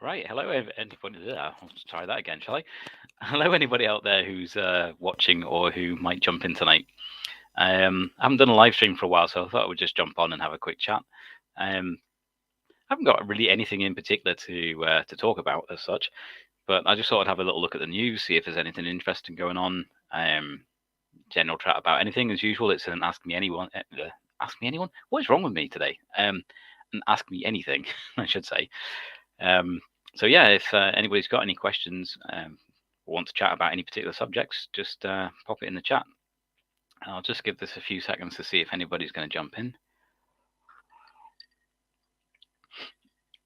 Right. Hello, anybody there. I'll try that again, shall I? Hello, anybody out there who's watching or who might jump in tonight. I haven't done a live stream for a while, so I thought I would just jump on and have a quick chat. I haven't got really anything in particular to talk about as such, but I just thought I'd have a little look at the news, see if there's anything interesting going on. General chat about anything as usual. It's an ask me anyone. Ask me anyone. What is wrong with me today? And ask me anything, I should say. So yeah, if anybody's got any questions or want to chat about any particular subjects, just pop it in the chat. I'll just give this a few seconds to see if anybody's going to jump in.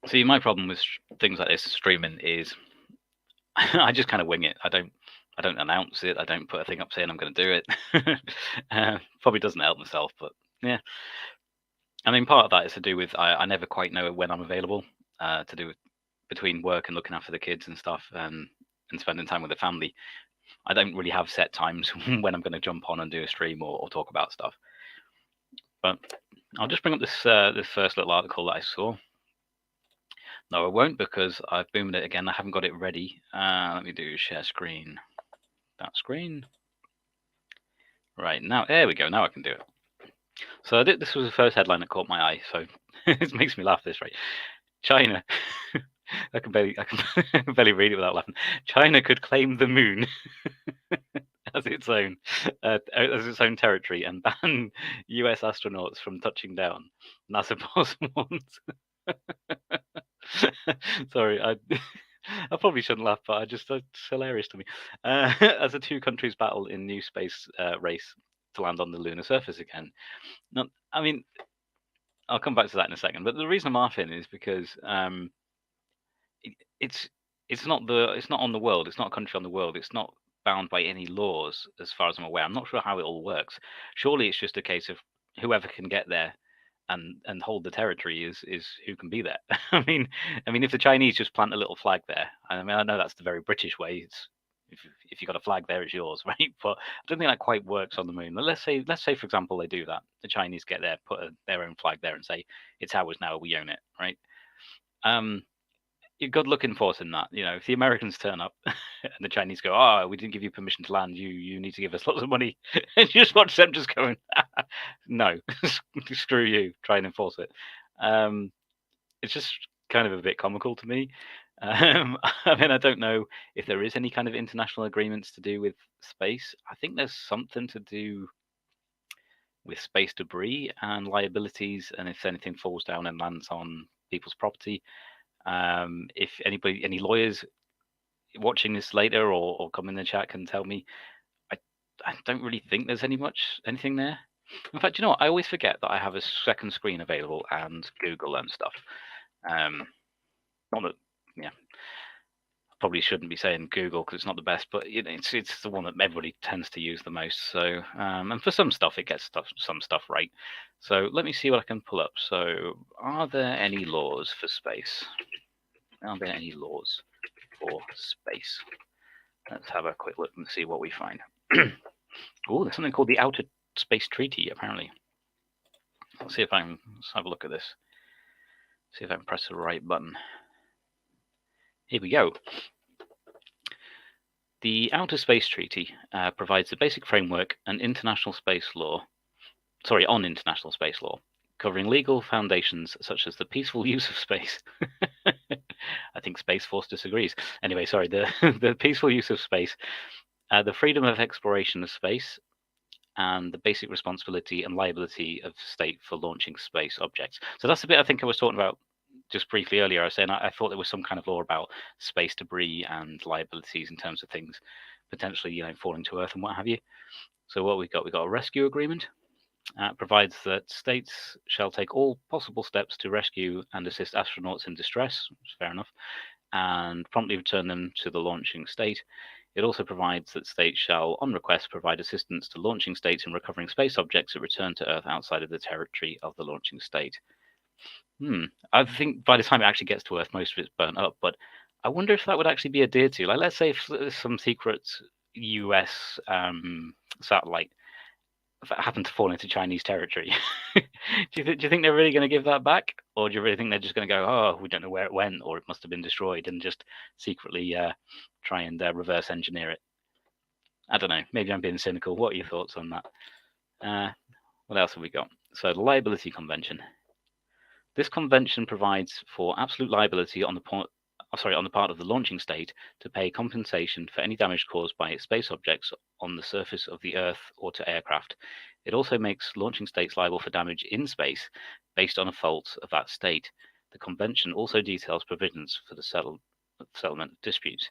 See, my problem with things like this streaming is I just kind of wing it. I don't announce it. I don't put a thing up saying I'm going to do it. Probably doesn't help myself, but yeah. I mean, part of that is to do with I never quite know when I'm available. To do with between work and looking after the kids and stuff, and spending time with the family. I don't really have set times when I'm going to jump on and do a stream or talk about stuff. But I'll just bring up this this first little article that I saw. No, I won't, because I've boomed it again. I haven't got it ready. Let me do share screen. That screen. Right, now, there we go. Now I can do it. So this was the first headline that caught my eye. So it makes me laugh, this, right? China. I can barely read it without laughing. China could claim the moon as its own territory and ban US astronauts from touching down. NASA boss warns. Sorry, I probably shouldn't laugh, but it's hilarious to me. As the two countries battle in new space race to land on the lunar surface again. Now, I mean, I'll come back to that in a second. But the reason I'm laughing is because it's not on the world. It's not a country on the world. It's not bound by any laws, as far as I'm aware. I'm not sure how it all works. Surely it's just a case of whoever can get there and hold the territory is who can be there. I mean, if the Chinese just plant a little flag there, I mean, I know that's the very British way. It's if you got a flag there, it's yours, right? But I don't think that quite works on the moon. But let's say, for example, they do that. The Chinese get there, put their own flag there, and say it's ours now. We own it, right? You're good looking for us in that. If the Americans turn up and the Chinese go, "Oh, we didn't give you permission to land. You need to give us lots of money," and you just watch them just going, "No, screw you. Try and enforce it." It's just kind of a bit comical to me. I mean, I don't know if there is any kind of international agreements to do with space. I think there's something to do with space debris and liabilities, and if anything falls down and lands on people's property. If any lawyers watching this later or come in the chat can tell me, I don't really think there's anything there. In fact, what? I always forget that I have a second screen available and Google and stuff. Not that, yeah, I probably shouldn't be saying Google because it's not the best, but it's the one that everybody tends to use the most. So, and for some stuff, it gets some stuff right. So let me see what I can pull up. So, are there any laws for space? Are there any laws for space? Let's have a quick look and see what we find. Oh, there's something called the Outer Space Treaty, apparently. Let's have a look at this. See if I can press the right button. Here we go. The Outer Space Treaty provides the basic framework and international space law. On international space law, covering legal foundations such as the peaceful use of space. I think Space Force disagrees. Anyway, sorry, the peaceful use of space, the freedom of exploration of space, and the basic responsibility and liability of state for launching space objects. So that's the bit I think I was talking about just briefly earlier. I was saying I thought there was some kind of law about space debris and liabilities in terms of things potentially, falling to Earth and what have you. So what we got a rescue agreement. Provides that states shall take all possible steps to rescue and assist astronauts in distress, which is fair enough, and promptly return them to the launching state. It also provides that states shall, on request, provide assistance to launching states in recovering space objects that return to Earth outside of the territory of the launching state. I think by the time it actually gets to Earth, most of it's burnt up, but I wonder if that would actually be adhered to. Like, let's say if some secret US satellite if it happened to fall into Chinese territory, do you think they're really going to give that back, or do you really think they're just going to go, oh, we don't know where it went, or it must have been destroyed, and just secretly try and reverse engineer it? I don't know. Maybe I'm being cynical. What are your thoughts on that? What else have we got? So the liability convention. This convention provides for absolute liability on the part of the launching state to pay compensation for any damage caused by its space objects on the surface of the Earth or to aircraft. It also makes launching states liable for damage in space based on a fault of that state. The convention also details provisions for the settlement of disputes.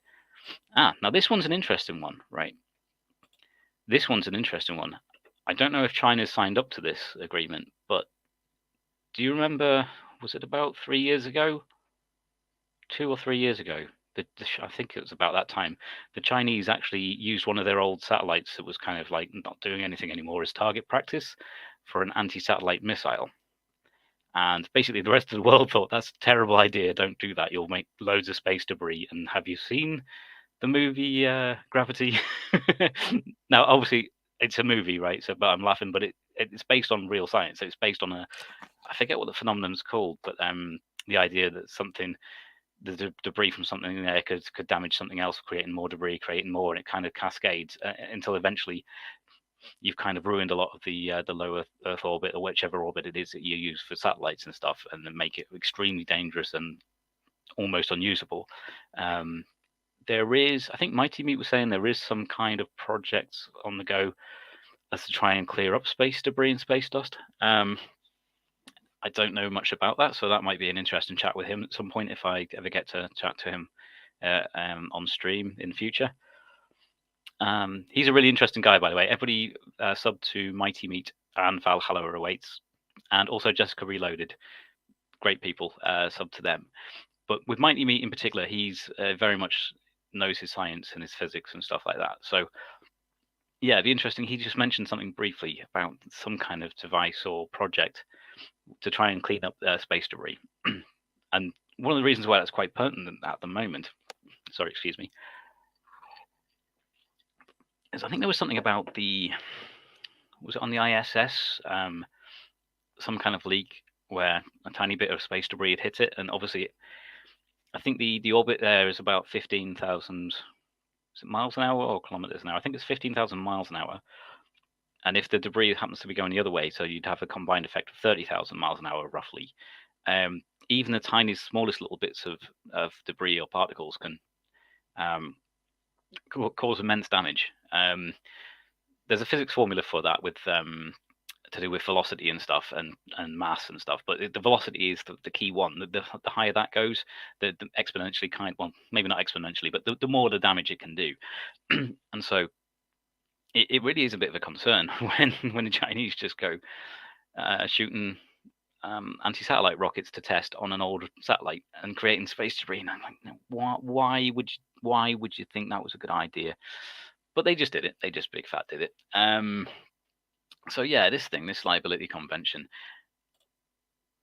Now this one's an interesting one, right? This one's an interesting one. I don't know if China's signed up to this agreement, but do you remember, was it about 3 years ago? 2 or 3 years ago, I think it was about that time, the Chinese actually used one of their old satellites that was kind of like not doing anything anymore as target practice for an anti-satellite missile. And basically the rest of the world thought, that's a terrible idea, don't do that, you'll make loads of space debris. And have you seen the movie Gravity? Now, obviously, it's a movie, right? So, but I'm laughing, but it's based on real science. So it's based on I forget what the phenomenon's called, but the idea that the debris from something in there could damage something else, creating more debris, creating more, and it kind of cascades until eventually you've kind of ruined a lot of the lower Earth orbit, or whichever orbit it is that you use for satellites and stuff, and then make it extremely dangerous and almost unusable. There is, I think MightyMeat was saying there is some kind of projects on the go as to try and clear up space debris and space dust. I don't know much about that, so that might be an interesting chat with him at some point if I ever get to chat to him on stream in the future. He's a really interesting guy, by the way. Everybody sub to MightyMeat and ValhallaAwaits, and also Jessica Reloaded. Great people, sub to them. But with MightyMeat in particular, he's very much knows his science and his physics and stuff like that. So yeah, it'd be interesting. He just mentioned something briefly about some kind of device or project to try and clean up space debris. And one of the reasons why that's quite pertinent at the moment, sorry, excuse me, is I think there was something about was it on the ISS, some kind of leak where a tiny bit of space debris had hit it, and obviously I think the orbit there is about 15,000 miles an hour or kilometers an hour. I think it's 15,000 miles an hour. And if the debris happens to be going the other way, so you'd have a combined effect of 30,000 miles an hour roughly. Even the tiniest, smallest little bits of debris or particles can cause immense damage. There's a physics formula for that with to do with velocity and stuff and mass and stuff, but the velocity is the key one. The higher that goes, the exponentially well, maybe not exponentially, but the more the damage it can do. And so it really is a bit of a concern when the Chinese just go shooting anti-satellite rockets to test on an old satellite and creating space debris. And I'm like, no, why would you think that was a good idea? But they just did it. They just big fat did it. So yeah, this liability convention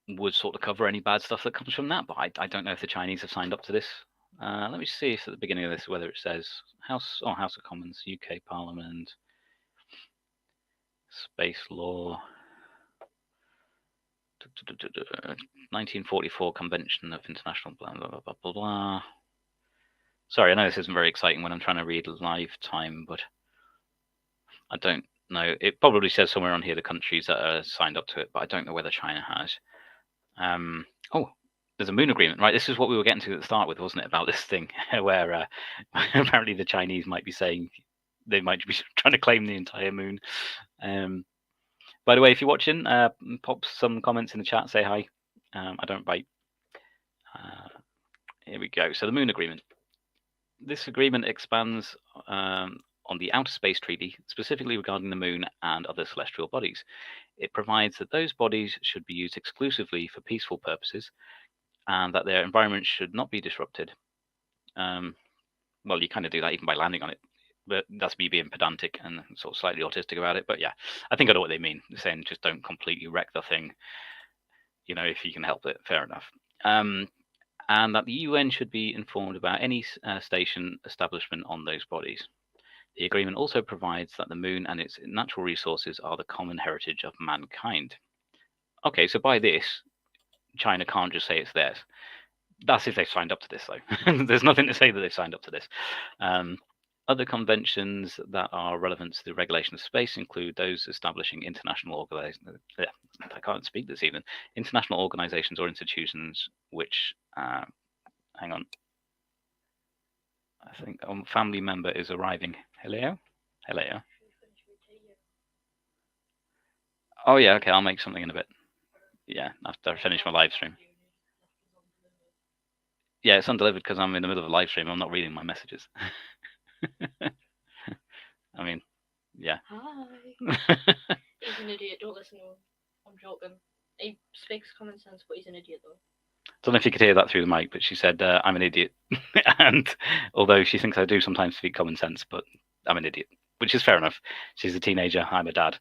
would sort of cover any bad stuff that comes from that. But I don't know if the Chinese have signed up to this. Let me see if at the beginning of this whether it says House of Commons, UK Parliament, space law, 1944 Convention of International blah blah blah blah blah. Sorry, I know this isn't very exciting when I'm trying to read live time, but I don't know. It probably says somewhere on here the countries that are signed up to it, but I don't know whether China has. Oh, there's a moon agreement, right? This is what we were getting to at the start with, wasn't it? About this thing where apparently the Chinese might be saying they might be trying to claim the entire moon. By the way, if you're watching, pop some comments in the chat, say hi. I don't bite. Here we go. So the moon agreement. This agreement expands on the Outer Space Treaty, specifically regarding the moon and other celestial bodies. It provides that those bodies should be used exclusively for peaceful purposes and that their environment should not be disrupted. Well, you kind of do that even by landing on it, but that's me being pedantic and sort of slightly autistic about it. But yeah, I think I know what they mean. They're saying just don't completely wreck the thing, if you can help it, fair enough. And that the UN should be informed about any station establishment on those bodies. The agreement also provides that the moon and its natural resources are the common heritage of mankind. Okay, so by this, China can't just say it's theirs. That's if they've signed up to this, though. There's nothing to say that they've signed up to this. Other conventions that are relevant to the regulation of space include those establishing international organizations. I can't speak this evening. International organizations or institutions which, hang on, I think a family member is arriving. Hello? Hello? Oh, yeah, okay, I'll make something in a bit. Yeah, after I finish my live stream. Yeah, it's undelivered because I'm in the middle of a live stream. I'm not reading my messages. I mean, yeah. Hi. He's an idiot. Don't listen to him. I'm joking. He speaks common sense, but he's an idiot, though. Don't know if you could hear that through the mic, but she said, I'm an idiot. And although she thinks I do sometimes speak common sense, but I'm an idiot, which is fair enough. She's a teenager. I'm a dad.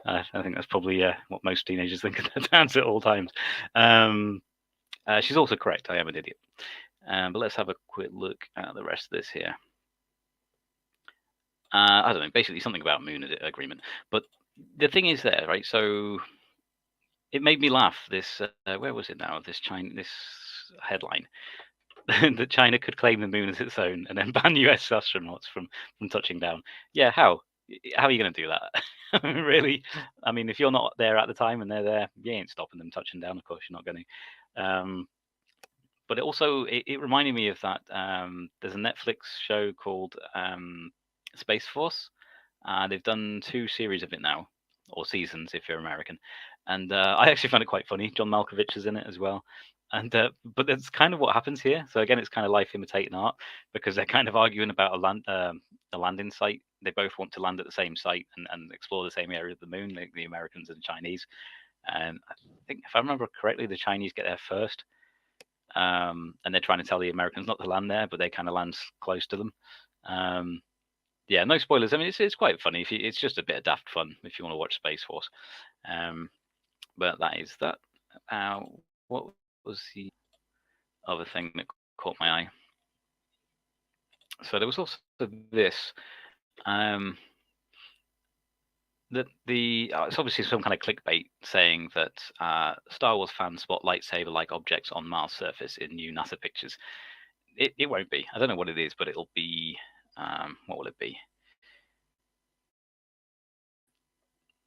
I think that's probably what most teenagers think of their dads at all times. She's also correct. I am an idiot. But let's have a quick look at the rest of this here. I don't know, basically something about moon agreement. But the thing is there, right? So it made me laugh. This where was it now? This headline that China could claim the moon as its own and then ban US astronauts from touching down. Yeah, how? How are you going to do that? Really? I mean, if you're not there at the time and they're there, you ain't stopping them touching down. Of course, you're not going to. But it reminded me of that. There's a Netflix show called Space Force. They've done 2 series of it now, or seasons if you're American. And I actually found it quite funny. John Malkovich is in it as well. And but that's kind of what happens here. So again, it's kind of life imitating art because they're kind of arguing about a landing site. They both want to land at the same site and explore the same area of the moon, like the Americans and the Chinese. And I think, if I remember correctly, the Chinese get there first. And they're trying to tell the Americans not to land there, but they kind of land close to them. Yeah, no spoilers. I mean, it's quite funny. It's just a bit of daft fun if you want to watch Space Force. But that is that. What was the other thing that caught my eye? So there was also this. That it's obviously some kind of clickbait saying that Star Wars fans spot lightsaber-like objects on Mars' surface in new NASA pictures. It won't be. I don't know what it is, but it'll be. What will it be?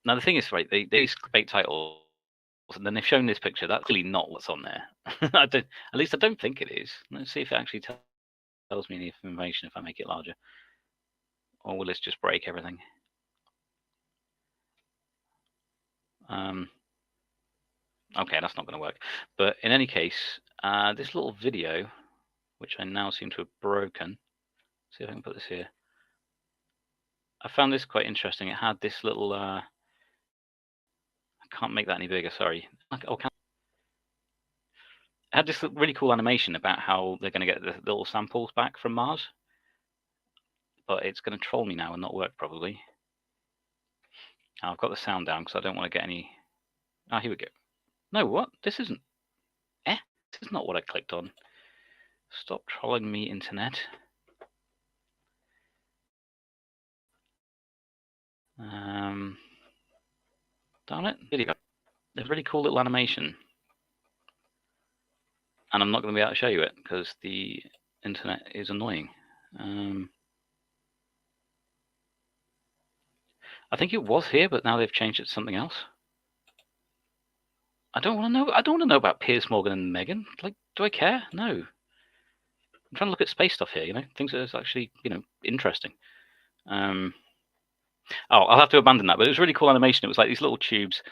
Now the thing is, right? These clickbait titles, and then they've shown this picture. That's really not what's on there. At least I don't think it is. Let's see if it actually tells me any information if I make it larger, or will it just break everything? Okay, that's not going to work. But in any case, this little video, which I now seem to have broken. See if I can put this here. I found this quite interesting. It had this little. I can't make that any bigger. Sorry. Oh, it had this really cool animation about how they're going to get the little samples back from Mars, but it's going to troll me now and not work probably. I've got the sound down because I don't want to get any. Oh, here we go. No, what? This isn't. This is not what I clicked on. Stop trolling me, internet. Darn it. Video. There's a really cool little animation. And I'm not going to be able to show you it because the internet is annoying. I think it was here, but now they've changed it to something else. I don't want to know. I don't want to know about Piers Morgan and Meghan. Like, do I care? No. I'm trying to look at space stuff here. Things that are actually, interesting. Oh, I'll have to abandon that. But it was a really cool animation. It was like these little tubes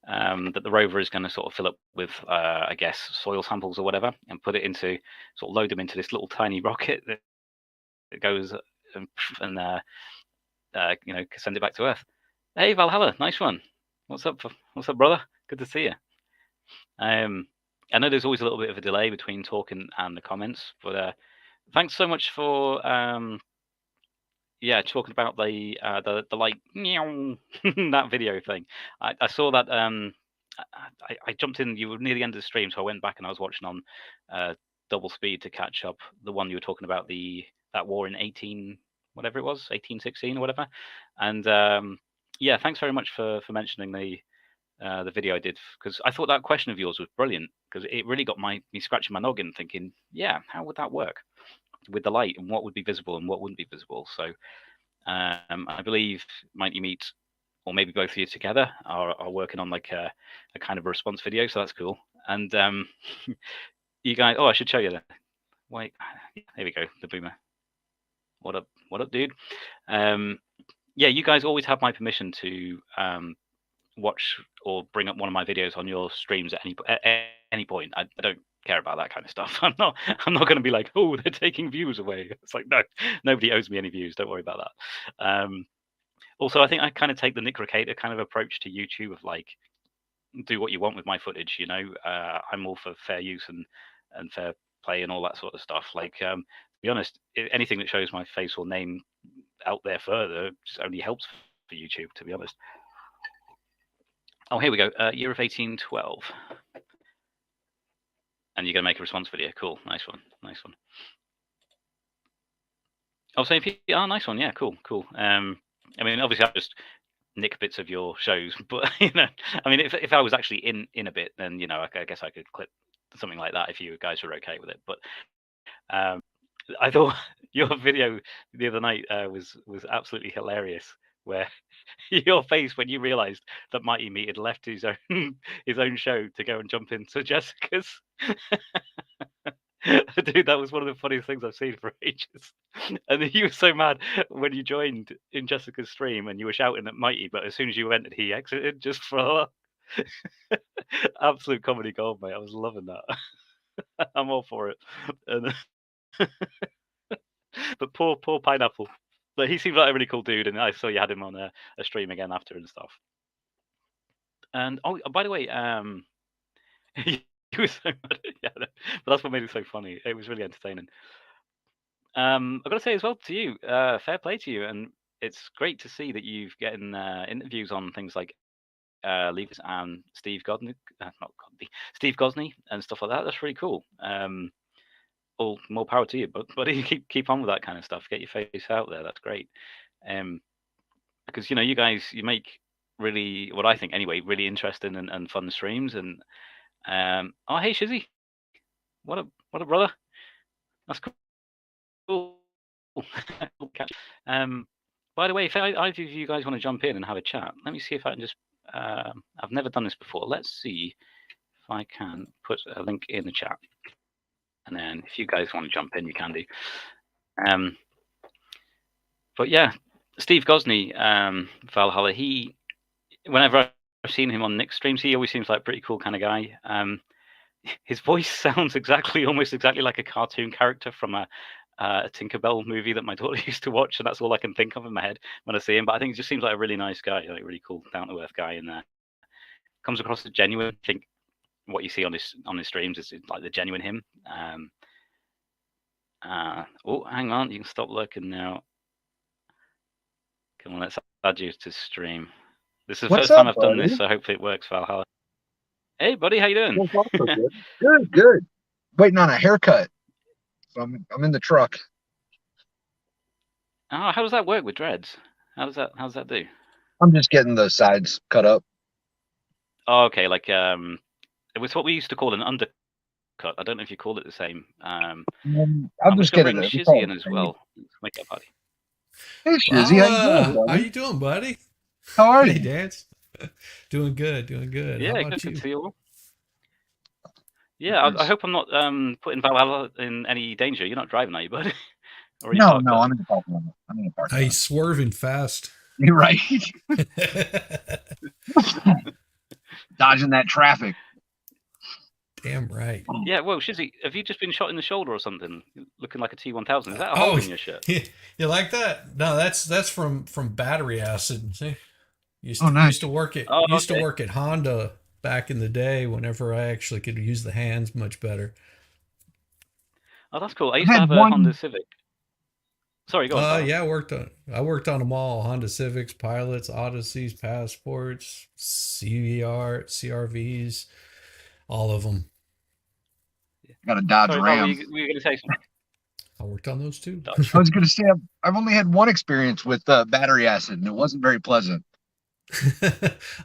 that the rover is going to sort of fill up with, I guess, soil samples or whatever, and put it into, sort of load them into this little tiny rocket that goes and send it back to Earth. Hey, Valhalla, nice one. What's up, brother? Good to see you. I know there's always a little bit of a delay between talking and the comments, but thanks so much for talking about the like meow that video thing. I saw that. I jumped in. You were near the end of the stream, so I went back and I was watching on double speed to catch up. The one you were talking about, that war in whatever it was, 1816 or whatever. And yeah, thanks very much for mentioning the video I did, because I thought that question of yours was brilliant, because it really got me scratching my noggin, thinking, yeah, how would that work with the light, and what would be visible and what wouldn't be visible. So I believe MightyMeat, or maybe both of you together, are working on like a kind of a response video, so that's cool. And you guys, oh, I should show you that. Wait, here we go, the boomer. What up, dude? Yeah, you guys always have my permission to watch or bring up one of my videos on your streams at any point. I don't care about that kind of stuff. I'm not going to be like, oh, they're taking views away. It's like, no, nobody owes me any views. Don't worry about that. Also, I think I kind of take the Nick Recator kind of approach to YouTube of like, do what you want with my footage. You know, I'm all for fair use and fair play and all that sort of stuff. Like, to be honest, anything that shows my face or name out there further just only helps for YouTube, to be honest. Oh, here we go. Year of 1812. And you're going to make a response video. Cool. Nice one. Nice one. Oh, so if you, oh, nice one. Yeah, cool. Cool. I mean, obviously, I just nick bits of your shows, but you know, I mean, if I was actually in a bit, then you know, I guess I could clip something like that if you guys were okay with it. But I thought your video the other night was absolutely hilarious, where your face when you realised that MightyMeat had left his own show to go and jump into Jessica's. Dude, that was one of the funniest things I've seen for ages. And he was so mad when you joined in Jessica's stream and you were shouting at Mighty, but as soon as you entered, he exited just for absolute comedy gold, mate. I was loving that. I'm all for it. And but poor Pineapple. But he seems like a really cool dude, and I saw you had him on a stream again after and stuff. And oh, by the way, he was so mad. Yeah, but that's what made it so funny. It was really entertaining. I've got to say as well to you, fair play to you, and it's great to see that you've getting interviews on things like Levis and Steve Godney, not Godney, Steve Gosney and stuff like that. That's really cool. All more power to you, but keep on with that kind of stuff. Get your face out there. That's great. Because you know, you guys, you make really, what I think anyway, really interesting and fun streams. And oh, hey Shizzy, what a brother. That's cool. By the way, if either of you guys want to jump in and have a chat, let me see if I can just. I've never done this before. Let's see if I can put a link in the chat, and then if you guys want to jump in, you can do. But yeah, Steve Gosney, Valhalla. He, whenever I've seen him on Nick's streams, he always seems like a pretty cool kind of guy. His voice sounds almost exactly like a cartoon character from a Tinkerbell movie that my daughter used to watch, and that's all I can think of in my head when I see him. But I think he just seems like a really nice guy, like a really cool, down to earth guy, and comes across as genuine. I think what you see on his streams is like the genuine him. Oh, hang on, you can stop looking now. Come on, let's add you to stream. This is the first time I've done this, so hopefully it works, Valhalla. Hey, buddy, how you doing? Good. Waiting on a haircut. So I'm in the truck. Oh, how does that work with dreads? How does that do? I'm just getting the sides cut up. Oh, okay, like it was what we used to call an undercut. I don't know if you call it the same. I'm just going to bring Shizzy in as well. Make up, buddy. Hey, Shizzy, how you doing, buddy? How are you? Hey, Dance. Doing good. Yeah, how about good you? to see you all. Yeah, I hope I'm not putting Valhalla in any danger. You're not driving, are you, buddy? No, I'm in the parking lot. I'm in the parking lot. He's swerving fast. You're right. Dodging that traffic. Damn right. Yeah, well, Shizzy, have you just been shot in the shoulder or something? Looking like a T-1000. Is that a hole in your shirt? You like that? No, that's from battery acid. See, used to work at Honda back in the day. Whenever I actually could use the hands much better. Oh, that's cool. I used to have a Honda Civic. Sorry, go on. Yeah, I worked on them all: Honda Civics, Pilots, Odysseys, Passports, CRVs, all of them. Got a Dodge Ram. Were you going to say something? I worked on those too. I was going to say I've only had one experience with battery acid, and it wasn't very pleasant.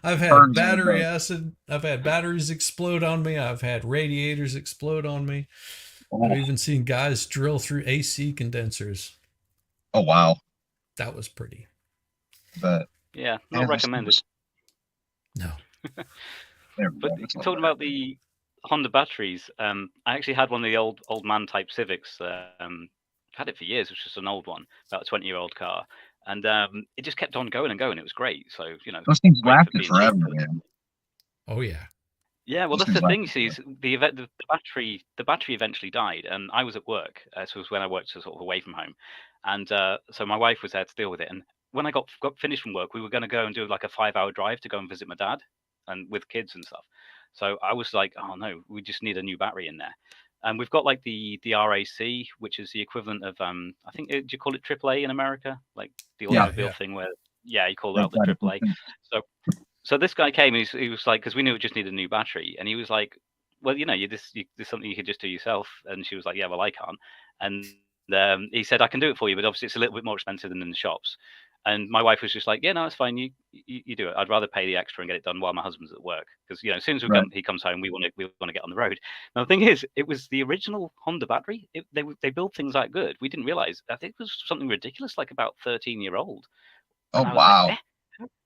I've had battery acid. I've had batteries explode on me. I've had radiators explode on me. I've even seen guys drill through AC condensers. Oh, wow. That was pretty. But yeah, not recommended. No. But talking about the Honda batteries, I actually had one of the old man type Civics. I've had it for years. It was just an old one, about a 20-year-old car, and it just kept on going and going. It was great. So those things lasted forever, man. Oh yeah. Yeah, well, that's the thing. See, the battery eventually died, and I was at work. This was when I worked sort of away from home, and so my wife was there to deal with it. And when I got finished from work, we were going to go and do like a 5-hour drive to go and visit my dad, and with kids and stuff. So I was like, oh no, we just need a new battery in there. And we've got like the RAC, which is the equivalent of I think do you call it AAA in America, like the automobile thing where you call it out the AAA. So this guy came and he was like, because we knew it just needed a new battery, and he was like, well, there's something you could just do yourself. And she was like, yeah, well, I can't. And he said, I can do it for you, but obviously it's a little bit more expensive than in the shops. And my wife was just like, yeah, no, it's fine. You do it. I'd rather pay the extra and get it done while my husband's at work, because as soon as he comes home, we want to get on the road. Now the thing is, it was the original Honda battery. They build things that good. We didn't realize. I think it was something ridiculous, like about 13-year-old. Oh wow. Like,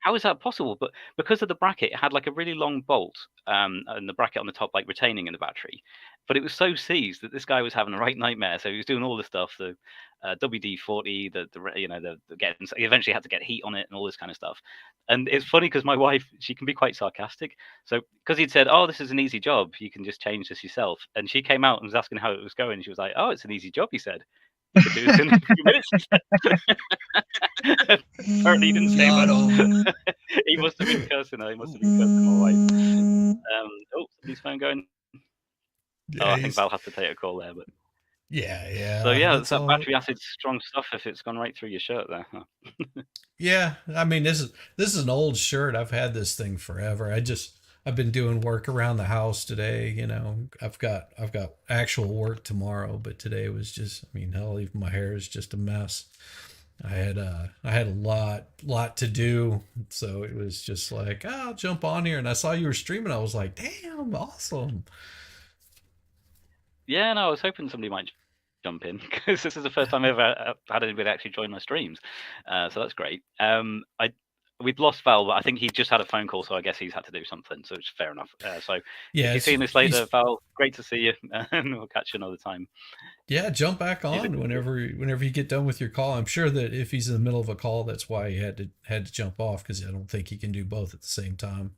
how is that possible? But because of the bracket, it had like a really long bolt, and the bracket on the top like retaining in the battery. But it was so seized that this guy was having a right nightmare. So he was doing all the stuff, the WD-40, he eventually had to get heat on it and all this kind of stuff. And it's funny because my wife, she can be quite sarcastic. So because he'd said, "Oh, this is an easy job. You can just change this yourself," and she came out and was asking how it was going. She was like, "Oh, it's an easy job," he said. You could do this in a few minutes. Apparently he didn't say much. He must have been cursing her. He must have been cursing my wife. Somebody's phone going. Yeah, I think Val has to take a call there, but yeah. So yeah, it's that battery acid strong stuff. If it's gone right through your shirt there. Huh? Yeah, I mean this is an old shirt. I've had this thing forever. I've been doing work around the house today. I've got actual work tomorrow, but today was just, hell, even my hair is just a mess. I had a lot to do, so it was just like, I'll jump on here, and I saw you were streaming. I was like, damn, awesome. Yeah, no, I was hoping somebody might jump in, because this is the first time I've ever had anybody actually join my streams, so that's great. We'd lost Val, but I think he just had a phone call, so I guess he's had to do something, so it's fair enough. So yeah, if you're seeing this later, Val, great to see you, and we'll catch you another time. Yeah, jump back on whenever you get done with your call. I'm sure that if he's in the middle of a call, that's why he had to jump off, because I don't think he can do both at the same time.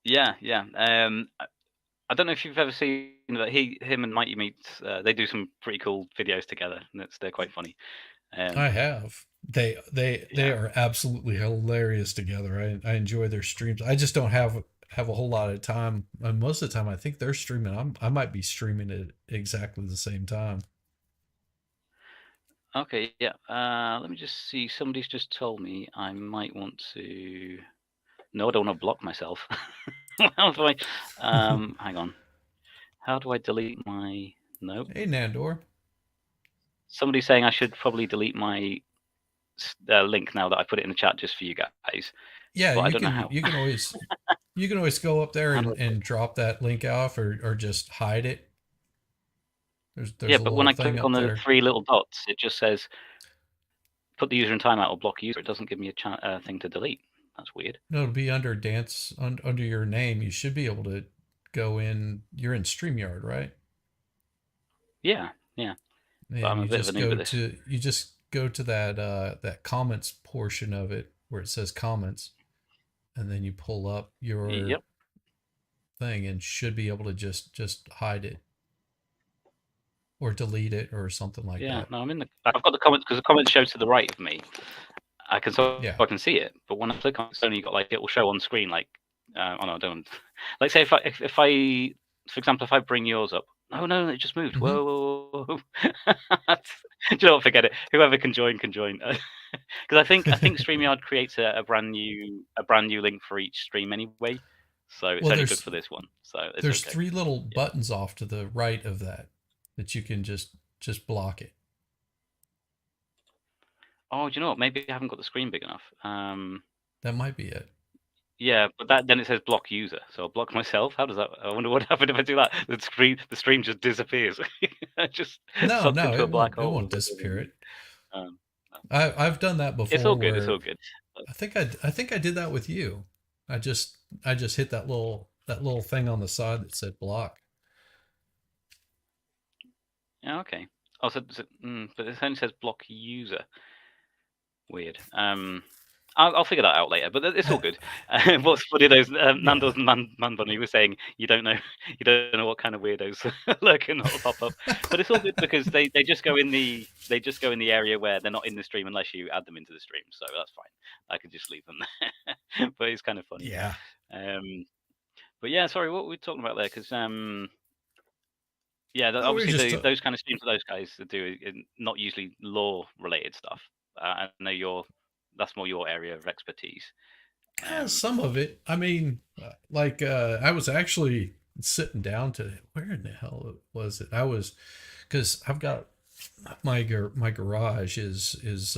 Yeah. I don't know if you've ever seen that him and MightyMeat, they do some pretty cool videos together, and they're quite funny. I have. They are absolutely hilarious together. I enjoy their streams. I just don't have a whole lot of time. And most of the time, I think they're streaming. I might be streaming at exactly the same time. Okay, yeah. Let me just see. Somebody's just told me I might want to. No, I don't want to block myself. How do I? Hang on. How do I delete my? Nope. Hey, Nandor. Somebody's saying I should probably delete my link now that I put it in the chat just for you guys. Yeah, I don't know how. You can always go up there and drop that link off, or just hide it. There's yeah, but when I click on the 3 little dots, it just says put the user in timeout or block user. It doesn't give me a thing to delete. That's weird. No, it'll be under dance under your name. You should be able to go in. You're in StreamYard, right? Yeah. And you just go to that comments portion of it where it says comments, and then you pull up your thing and should be able to just hide it or delete it or something like that. Yeah, no, I've got the comments, because the comments show to the right of me. I can see it, but when I click on it, it's only got like, it will show on screen like oh no, I don't. Like say if I for example, if I bring yours up, no, it just moved. Mm-hmm. Whoa. Do you know what? Forget it. Whoever can join can join. Because I think StreamYard creates a brand new link for each stream anyway, so it's only good for this one. So it's there's 3 little buttons off to the right of that you can just just block it. Oh, do you know what? Maybe I haven't got the screen big enough. That might be it. Yeah, but then it says block user, so I'll block myself. How does that? I wonder what happened if I do that. The stream just disappears. I just No, sucked no, into a it black won't. It hole. won't disappear it. Um, I've done that it's all before. good. It's Where all good. I think I did that with you. I just hit that little thing on the side that said block. Yeah, okay. Oh, but it only says block user. Weird. I'll figure that out later, but it's all good. What's funny, those Nando's and Man Bunny were saying you don't know what kind of weirdos lurking or pop up, but it's all good because they just go in the area where they're not in the stream unless you add them into the stream, so that's fine. I can just leave them there. But it's kind of funny. Yeah. But yeah, sorry, what were we talking about there? Because yeah, Oh, we were obviously just those kind of streams that those guys do not usually law related stuff. I know that's more your area of expertise. some of it. I mean, like I was actually sitting down to where in the hell was it? I was because I've got my garage is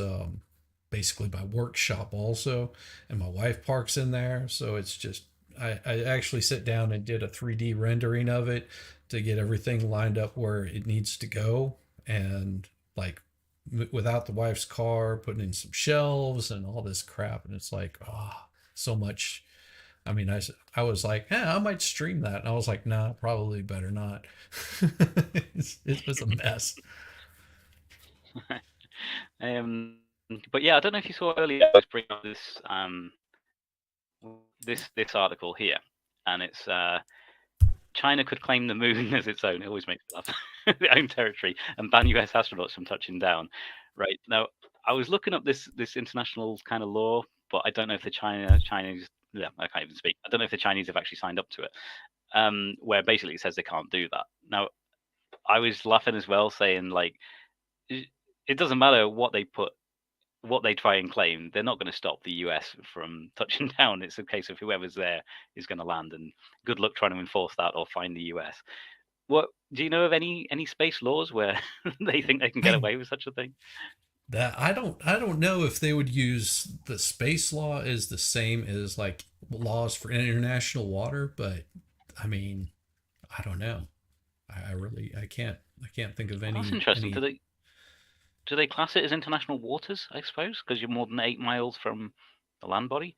basically my workshop also, and my wife parks in there, so it's just I actually sit down and did a 3D rendering of it to get everything lined up where it needs to go, and like without the wife's car, putting in some shelves and all this crap, and it's like, oh, so much. I mean, I was like, yeah, I might stream that, and I was like, nah, probably better not. It was a mess. But yeah, I don't know if you saw earlier. I was bringing up this article here, and it's China could claim the moon as its own. It always makes me laugh. Their own territory, and ban US astronauts from touching down. Right now, I was looking up this international kind of law, but I don't know if the Chinese. Yeah, I can't even speak. I don't know if the Chinese have actually signed up to it. Where basically it says they can't do that. Now, I was laughing as well, saying like, it doesn't matter what they try and claim, they're not going to stop the US from touching down. It's a case of whoever's there is going to land, and good luck trying to enforce that or find the US. What do you know of any space laws where they think they can get away with such a thing? That I don't know if they would use the space law as the same as like laws for international water, but I mean, I don't know. I can't think of any. That's interesting. Any... Do they class it as international waters? I suppose because you're more than 8 miles from the land body.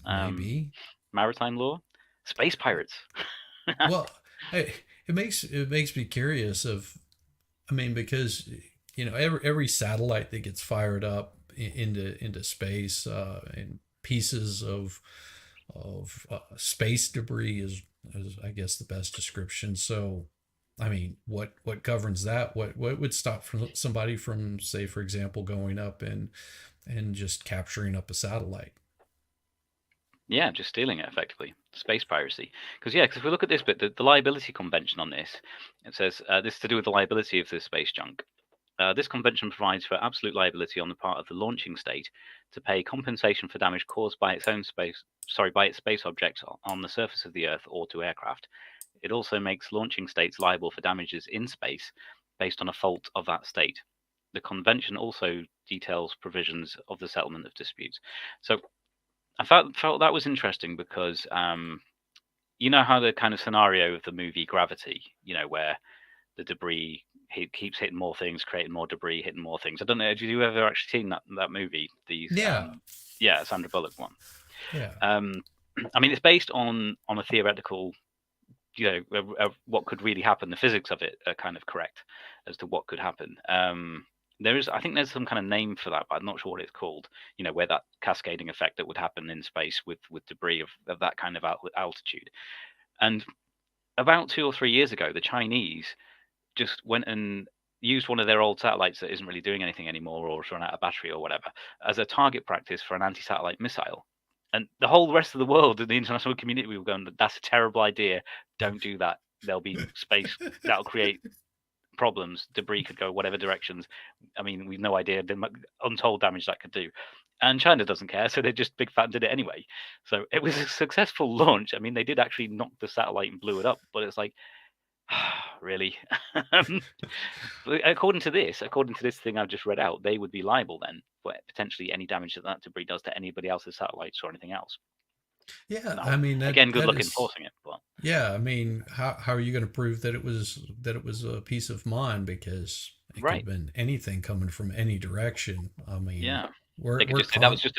Maybe maritime law, space pirates. Well, it makes me curious of. I mean, because every satellite that gets fired up into space and pieces of space debris is I guess the best description. So I mean, what governs that? What would stop somebody from, say, for example, going up and just capturing up a satellite? Yeah, just stealing it effectively. Space piracy. Because if we look at this bit, the liability convention on this, it says this is to do with the liability of the space junk. This convention provides for absolute liability on the part of the launching state to pay compensation for damage caused by its space objects on the surface of the Earth or to aircraft. It also makes launching states liable for damages in space based on a fault of that state. The convention also details provisions of the settlement of disputes. So I felt that was interesting because you know how the kind of scenario of the movie Gravity, where the debris keeps hitting more things, creating more debris, hitting more things. I don't know. Have you ever actually seen that movie? Yeah, Sandra Bullock one. Yeah. I mean, it's based on a theoretical, what could really happen. The physics of it are kind of correct as to what could happen. I think there's some kind of name for that, but I'm not sure what it's called. Where that cascading effect that would happen in space with debris of that kind of altitude. And about 2 or 3 years ago, the Chinese just went and used one of their old satellites that isn't really doing anything anymore or has run out of battery or whatever as a target practice for an anti-satellite missile. And the whole rest of the world and the international community were going, that's a terrible idea. Don't do that. There'll be space that'll create problems. Debris could go whatever directions. I mean, we've no idea the untold damage that could do. And China doesn't care, so they just big fat did it anyway. So it was a successful launch. I mean, they did actually knock the satellite and blew it up, but it's like, Really? But according to this thing I've just read out, they would be liable then for potentially any damage that debris does to anybody else's satellites or anything else. Yeah, Now, I mean again, good that luck is. enforcing it, but Yeah, I mean, how are you going to prove that it was a piece of mine, because it could right, have been anything coming from any direction. I mean, yeah. we're They could we're just say that was con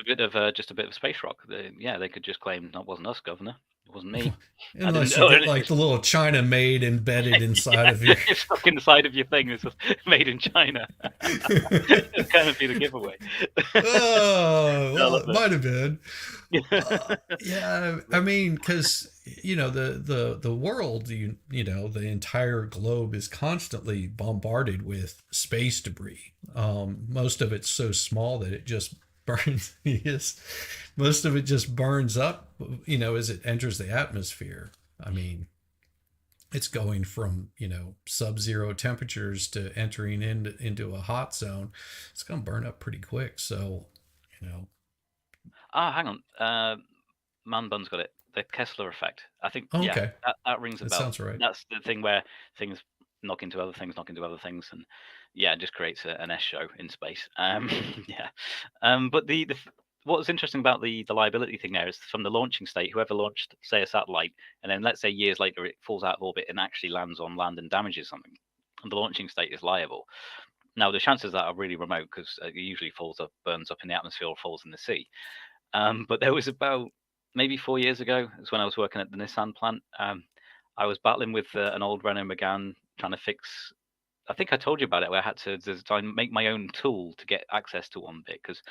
just a bit of space rock. They could just claim that wasn't us, Governor. It wasn't me. I didn't unless you know get it. like the little China maid embedded inside Yeah, of your. it's stuck inside of your thing. It's just made in China. It's kind of be the giveaway. Oh, I well, love it might have been. it. Yeah, I mean, because the world, the entire globe is constantly bombarded with space debris. Most of it's so small that it just burns. Yes, most of it just burns up. As it enters the atmosphere. I mean, it's going from sub-zero temperatures to entering into a hot zone. It's going to burn up pretty quick. So, you know. Hang on. Man Bun's got it. The Kessler effect. I think, Oh, yeah, okay, that rings a that bell. sounds right. That's the thing where things knock into other things, and yeah, it just creates an S show in space. Yeah. But what's interesting about the liability thing there is from the launching state, whoever launched, say, a satellite, and then let's say years later it falls out of orbit and actually lands on land and damages something, and the launching state is liable. Now, the chances of that are really remote because it usually burns up in the atmosphere or falls in the sea. But there was about maybe 4 years ago, is when I was working at the Nissan plant. I was battling with an old Renault Megane trying to fix. I think I told you about it, where I had to make my own tool to get access to one bit because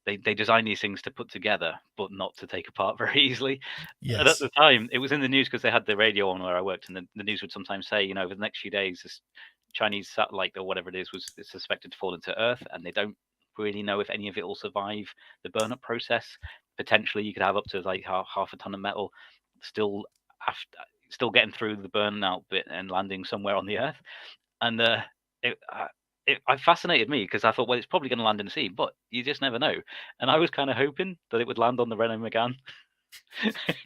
they design these things to put together, but not to take apart very easily. And at Yes. the time, it was in the news because they had the radio on where I worked, and the news would sometimes say, over the next few days, this Chinese satellite or whatever it is is suspected to fall into Earth, and they don't really know if any of it will survive the burn-up process. Potentially, you could have up to like half a ton of metal still after, still getting through the burnout bit and landing somewhere on the Earth. And it fascinated me because I thought, well, it's probably going to land in the sea, but you just never know. And I was kind of hoping that it would land on the Renault Megane,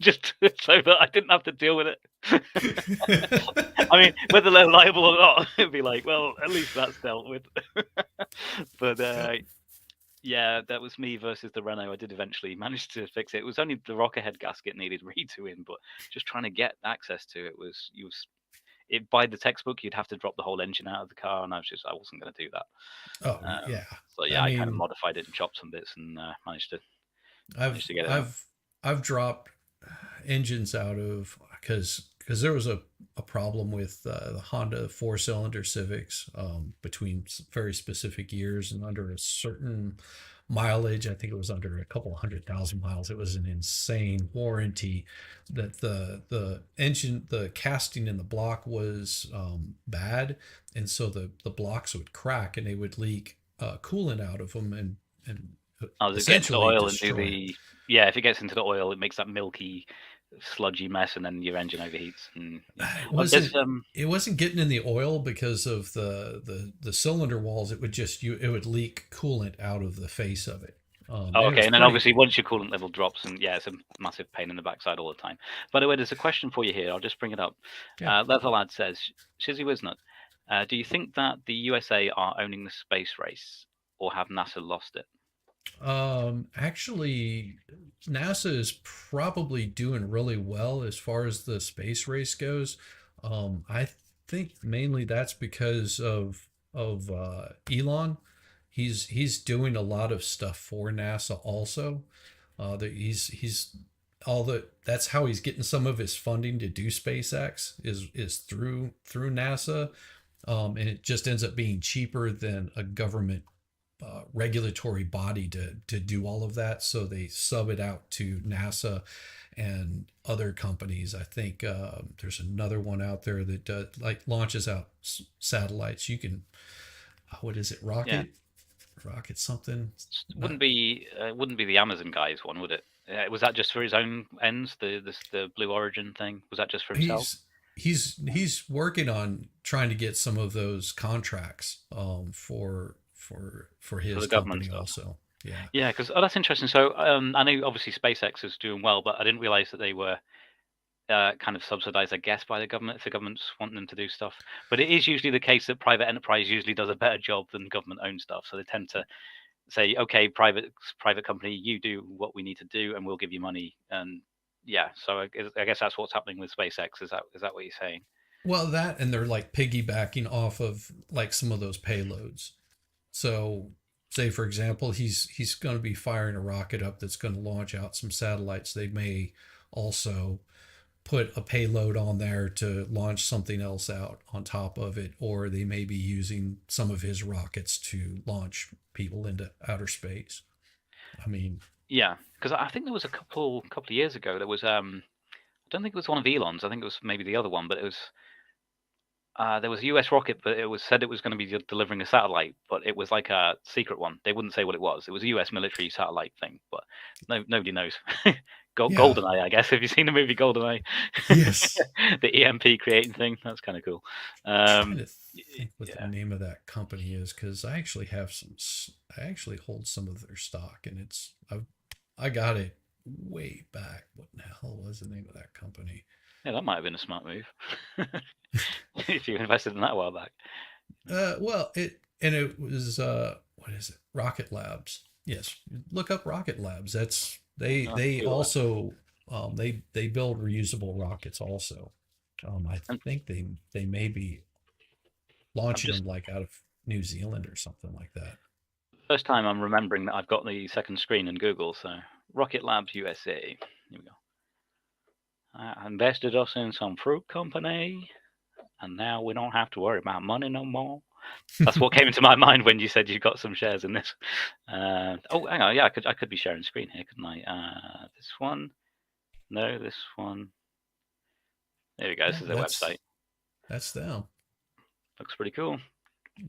just so that I didn't have to deal with it. I mean, whether they're liable or not, it'd be like, well, at least that's dealt with. But yeah, that was me versus the Renault. I did eventually manage to fix it. It was only the rocker head gasket needed redoing, but just trying to get access to it was by the textbook, you'd have to drop the whole engine out of the car, and I wasn't going to do that. Oh, yeah. So yeah, I I kind of mean, modified it and chopped some bits and managed to get it out. I've dropped engines out of because there was a problem with the Honda 4-cylinder Civics between very specific years and under a certain mileage. I think it was under a couple 100,000 miles. It was an insane warranty that the engine, the casting in the block was bad, and so the blocks would crack and they would leak coolant out of them and does it get into the oil and destroy do yeah, if it gets into the oil, it makes that milky, sludgy mess, and then your engine overheats. And it wasn't getting in the oil because of the cylinder walls. It would leak coolant out of the face of it. Okay, and then obviously once your coolant level drops, and yeah, it's a massive pain in the backside all the time. By the way, there's a question for you here. I'll just bring it up. Yeah. Leather Lad says, Shizzywhiznut, do you think that the USA are owning the space race, or have NASA lost it? Actually, NASA is probably doing really well as far as the space race goes. I think mainly that's because of Elon. He's doing a lot of stuff for NASA also. That he's that's how he's getting some of his funding to do SpaceX is through NASA. And it just ends up being cheaper than a government regulatory body to do all of that, so they sub it out to NASA and other companies. I think there's another one out there that does, like, launches out satellites. You can what is it, rocket something? Wouldn't be the Amazon guy's one, would it? Was that just for his own ends, the Blue Origin thing? Was that just for himself? He's working on trying to get some of those contracts for his company also. Yeah, because that's interesting. So I know obviously SpaceX is doing well, but I didn't realize that they were kind of subsidized, I guess, by the government if the government's wanting them to do stuff. But it is usually the case that private enterprise usually does a better job than government-owned stuff. So they tend to say, okay, private company, you do what we need to do, and we'll give you money. And yeah, so I guess that's what's happening with SpaceX. Is that what you're saying? Well, that, and they're like piggybacking off of like some of those payloads. So, say for example, he's going to be firing a rocket up that's going to launch out some satellites. They may also put a payload on there to launch something else out on top of it, or they may be using some of his rockets to launch people into outer space. I mean, yeah, because I think there was a couple of years ago there was I don't think it was one of Elon's. I think it was maybe the other one, but it was there was a US rocket, but it was said it was going to be delivering a satellite, but it was like a secret one. They wouldn't say what it was. It was a US military satellite thing, but nobody knows. GoldenEye, I guess. Have you seen the movie GoldenEye? yes. The EMP creating thing. That's kind of cool. Trying to think what the name of that company is, because I actually have some. I actually hold some of their stock, and I got it way back. What the hell was the name of that company? Yeah, that might have been a smart move. If you invested in that a while back. Well, it was what is it? Rocket Labs. Yes, look up Rocket Labs. That's they cool. also they build reusable rockets also. I think they may be launching them like out of New Zealand or something like that. First time I'm remembering that I've got the second screen in Google. So Rocket Labs USA. Here we go. I invested us in some fruit company, and now we don't have to worry about money no more. That's what came into my mind when you said you got some shares in this. Oh, hang on. Yeah, I could be sharing screen here, couldn't I? This one. No, this one. There we go. This is their website. That's them. Looks pretty cool.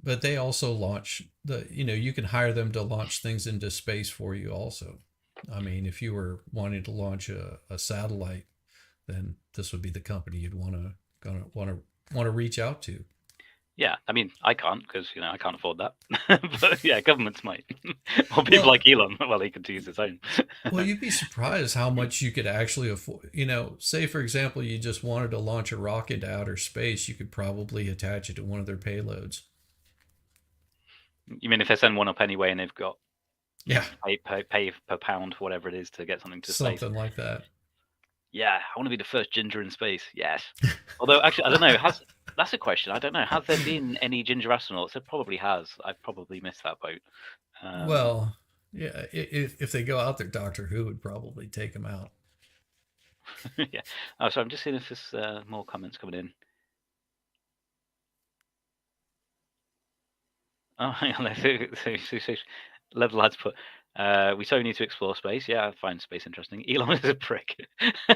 But they also launch you can hire them to launch things into space for you also. I mean, if you were wanting to launch a satellite, then this would be the company you'd want to reach out to. Yeah, I mean, I can't because I can't afford that. But yeah, governments might, or people like Elon. Well, he could use his own. Well, you'd be surprised how much you could actually afford. Say for example, you just wanted to launch a rocket to outer space, you could probably attach it to one of their payloads. You mean if they send one up anyway, and they've got pay per pound, whatever it is, to get something to space? Something like that. Yeah, I want to be the first ginger in space. Yes. Although, actually, I don't know. That's a question. I don't know. Has there been any ginger astronauts? There probably has. I've probably missed that boat. Well, yeah. If they go out there, Doctor Who would probably take them out. Yeah. Oh, so I'm just seeing if there's more comments coming in. Oh, hang on. Level lads put. We so need to explore space. Yeah, I find space interesting. Elon is a prick,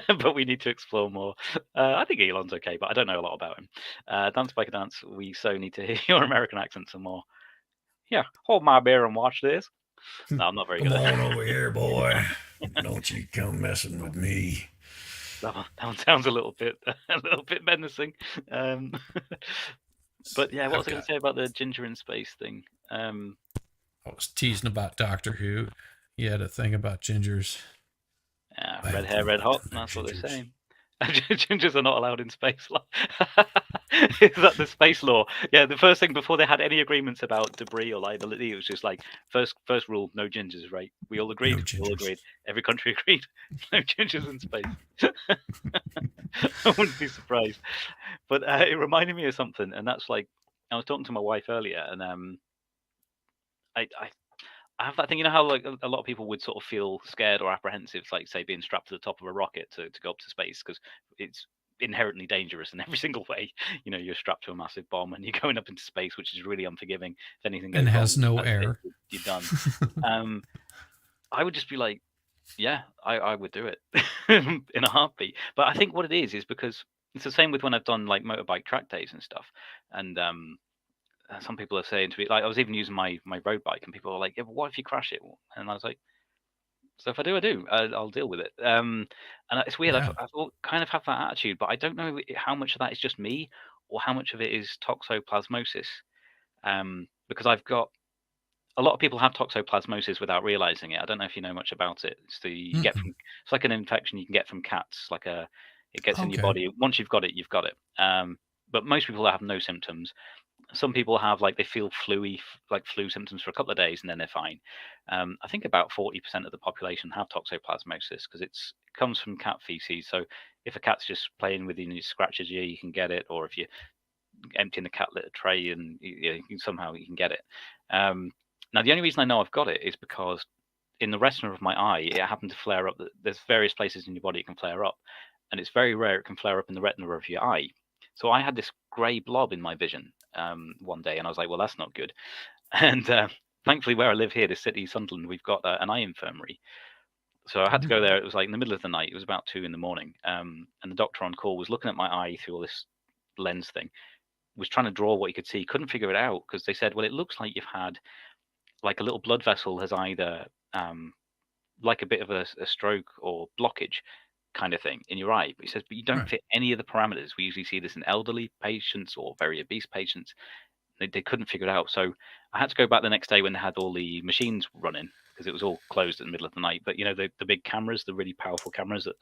but we need to explore more. I think Elon's okay, but I don't know a lot about him. DanceBiker Dance, we so need to hear your American accent some more. Yeah, hold my beer and watch this. No, I'm not very good at it. Come on over here, boy. Don't you come messing with me. That one sounds a little bit menacing. But yeah, what was I going to say about the ginger in space thing? I was teasing about Doctor Who. He had a thing about gingers. Yeah, red hair, red hot. That's what they're saying. Gingers are not allowed in space. Is that the space law? Yeah, the first thing before they had any agreements about debris or liability, it was just like first rule: no gingers. Right? We all agreed. We all agreed. Every country agreed. No gingers in space. I wouldn't be surprised. But it reminded me of something, and that's like I was talking to my wife earlier, and I have that thing, how like a lot of people would sort of feel scared or apprehensive, like say being strapped to the top of a rocket to go up to space, because it's inherently dangerous in every single way. You're strapped to a massive bomb and you're going up into space, which is really unforgiving. If anything goes and has wrong, no air, you're done. I would just be like, yeah, I would do it in a heartbeat. But I think what it is because it's the same with when I've done like motorbike track days and stuff, and some people are saying to me, like I was even using my road bike, and people are like, "Yeah, but what if you crash it?" And I was like, "So if I do, I'll deal with it." And it's weird. Yeah. I kind of have that attitude, but I don't know how much of that is just me or how much of it is toxoplasmosis. Because I've got a lot of people have toxoplasmosis without realizing it. I don't know if you know much about it. It's it's like an infection you can get from cats, like It gets in your Okay. body. Once you've got it, you've got it. But most people have no symptoms. Some people have they feel flu symptoms for a couple of days and then they're fine. I think about 40% of the population have toxoplasmosis because it comes from cat feces. So if a cat's just playing with you and it scratches you, you can get it. Or if you're emptying the cat litter tray and you can get it. Now the only reason I know I've got it is because in the retina of my eye, it happened to flare up. There's various places in your body it can flare up, and it's very rare it can flare up in the retina of your eye. So I had this grey blob in my vision one day, and I was like, well, that's not good. And thankfully, where I live here, this city, Sunderland, we've got an eye infirmary. So I had to go there. It was like in the middle of the night. It was about 2 a.m. And the doctor on call was looking at my eye through all this lens thing, was trying to draw what he could see, couldn't figure it out because they said, well, it looks like you've had like a little blood vessel has either like a bit of a stroke or blockage kind of thing in your eye. But he says, but you don't fit any of the parameters. We usually see this in elderly patients or very obese patients. They couldn't figure it out. So I had to go back the next day when they had all the machines running because it was all closed in the middle of the night. But, the big cameras, the really powerful cameras that,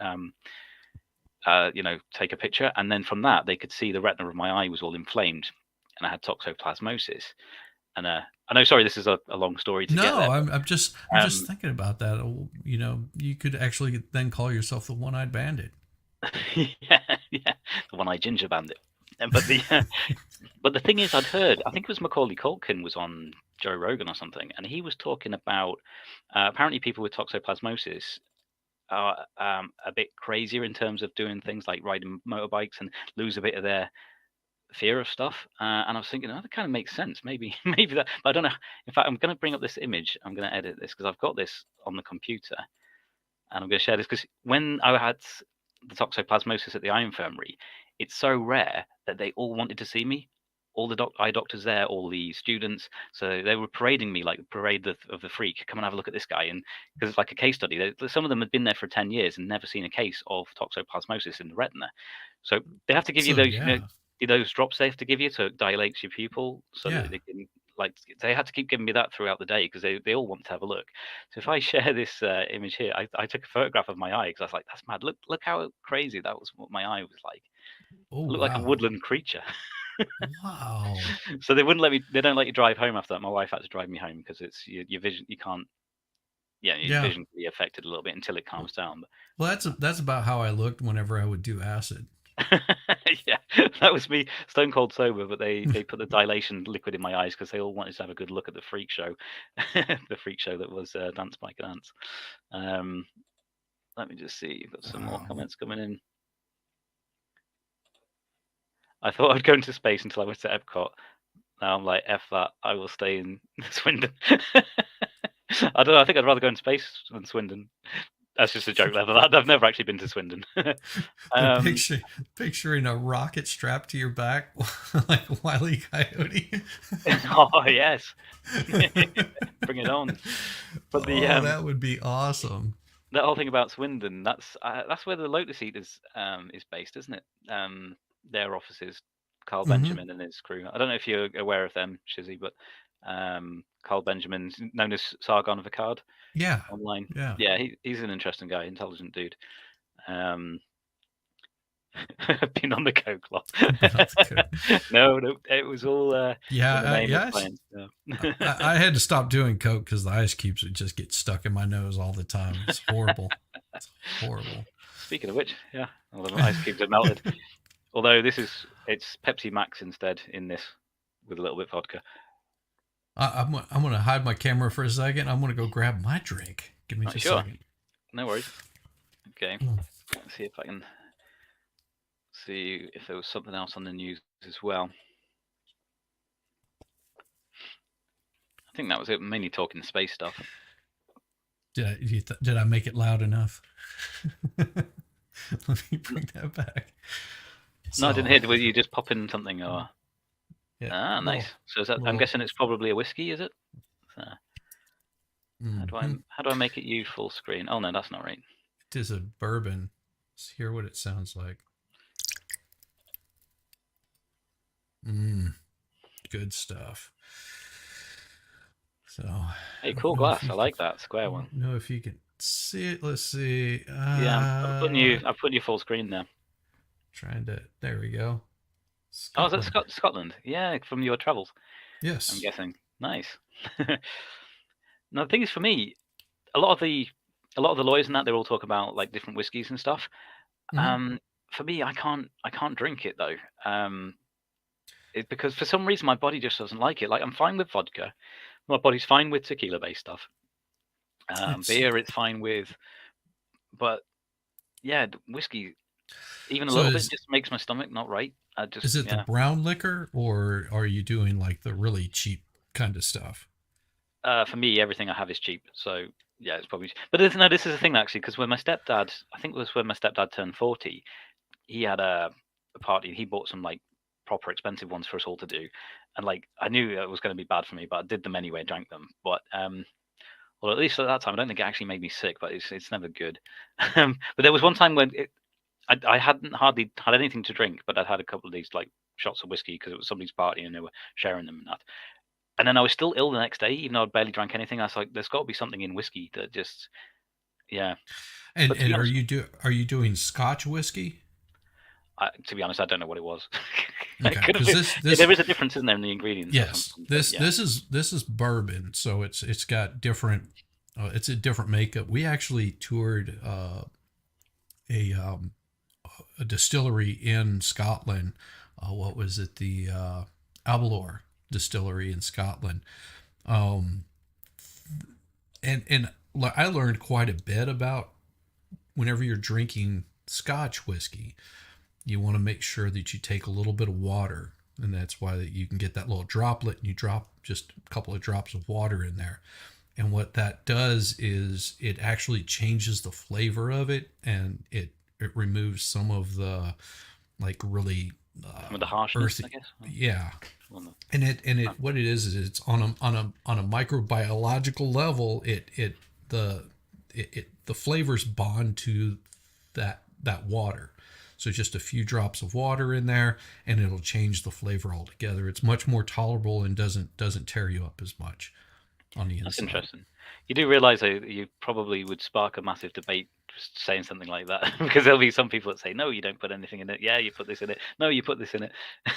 take a picture. And then from that, they could see the retina of my eye was all inflamed and I had toxoplasmosis. And I know, sorry, this is a long story to get there. I'm just thinking about that. You could actually then call yourself the One-Eyed Bandit. yeah, the One-Eyed Ginger Bandit. But the thing is, I'd heard, I think it was Macaulay Culkin was on Joe Rogan or something, and he was talking about apparently people with toxoplasmosis are a bit crazier in terms of doing things like riding motorbikes and lose a bit of their fear of stuff. And I was thinking, that kind of makes sense. Maybe that, but I don't know. In fact, I'm going to bring up this image. I'm going to edit this because I've got this on the computer, and I'm going to share this because when I had the toxoplasmosis at the eye infirmary, it's so rare that they all wanted to see me. All the eye doctors there, all the students, so they were parading me like parade of the freak. Come and have a look at this guy, and because it's like a case study. Some of them had been there for 10 years and never seen a case of toxoplasmosis in the retina. So they have to give you those, those drops they have to give you to dilate your pupil, so that they can they had to keep giving me that throughout the day because they all want to have a look. So if I share this image here, I took a photograph of my eye because I was like, that's mad. Look how crazy that was. What my eye was like. Oh, looked like a woodland creature. Wow. So they wouldn't let me. They don't let you drive home after that. My wife had to drive me home because it's your vision. You can't. Yeah, your vision can be affected a little bit until it calms down. Well, that's about how I looked whenever I would do acid. Yeah, that was me, stone cold sober. But they put the dilation liquid in my eyes because they all wanted to have a good look at the freak show, the freak show that was DanceBiker Dance. Let me just see. You've got some more comments coming in. I thought I'd go into space until I went to Epcot. Now I'm like, F that. I will stay in Swindon. I don't know. I think I'd rather go in space than Swindon. That's just a joke level. I've never actually been to Swindon. Picturing a rocket strapped to your back like Wile E. Coyote. Oh, yes. Bring it on. But that would be awesome. That whole thing about Swindon, that's where the Lotus Eat is based, isn't it? Their offices, Carl Benjamin and his crew. I don't know if you're aware of them, Shizzy, but Carl Benjamin, known as Sargon of Akkad. Yeah. Online. Yeah. He's an interesting guy, intelligent dude. Been on the coke lot. No, it was all. I had to stop doing coke because the ice cubes would just get stuck in my nose all the time. It's horrible. It's horrible. Speaking of which, all the ice cubes are melted. Although it's Pepsi Max instead in this with a little bit of vodka. I'm going to hide my camera for a second. I'm going to go grab my drink. Give me just a second. No worries. Okay. Let's see if I can see if there was something else on the news as well. I think that was it. Mainly talking space stuff. Did I make it loud enough? Let me bring that back. No, I didn't hear. Were you just popping something or? Yeah. Nice. So is that? I'm guessing it's probably a whiskey, is it? How do I make it you full screen? Oh no, that's not right. It is a bourbon. Let's hear what it sounds like. Good stuff. So. Hey, cool glass. I like that square one. No, if you can see it. Let's see. I'm putting you full screen there. There we go. Oh, is that Scotland. Scotland? Yeah, from your travels, I'm Yes. guessing. Nice. Now the thing is, for me, a lot of the lawyers and that, they all talk about like different whiskies and stuff. Mhm. For me, I can't drink it though. Because for some reason my body just doesn't like it. Like I'm fine with vodka, my body's fine with tequila based stuff. It's Beer, it's fine with, but yeah, whiskey, even a so little bit, just makes my stomach not right. I just is it the yeah. brown liquor or are you doing like the really cheap kind of stuff? For me, everything I have is cheap, so yeah, it's probably. But this is the thing actually, because when my stepdad, I think it was when my stepdad turned 40, he had a party. He bought some like proper expensive ones for us all to do, and like I knew it was going to be bad for me, but I did them anyway, drank them. But well, at least at that time, I don't think it actually made me sick, but it's never good. But there was one time when I hadn't hardly had anything to drink, but I'd had a couple of these like shots of whiskey because it was somebody's party and they were sharing them and that. And then I was still ill the next day, even though I'd barely drank anything. I was like, there's got to be something in whiskey that just, yeah. And But to be honest, are you doing Scotch whiskey? to be honest, I don't know what it was. It Okay, could have because been. this There is a difference in there in the ingredients or yes, something. But yeah. this is bourbon, so it's got different. It's a different makeup. We actually toured a um, a distillery in Scotland. What was it? The Aberlour distillery in Scotland. Um, and I learned quite a bit about whenever you're drinking Scotch whiskey, you want to make sure that you take a little bit of water, and that's why that you can get that little droplet, and you drop just a couple of drops of water in there. And what that does is it actually changes the flavor of it, and it removes some of the like really Some of the harshness, earthy, I guess. yeah. On the- And it what it is it's on a microbiological level. The flavors bond to that water. So just a few drops of water in there, and it'll change the flavor altogether. It's much more tolerable and doesn't tear you up as much on the That's inside. interesting. You do realize that you probably would spark a massive debate just saying something like that because there'll be some people that say, no, you don't put anything in it. Yeah, you put this in it. No, you put this in it.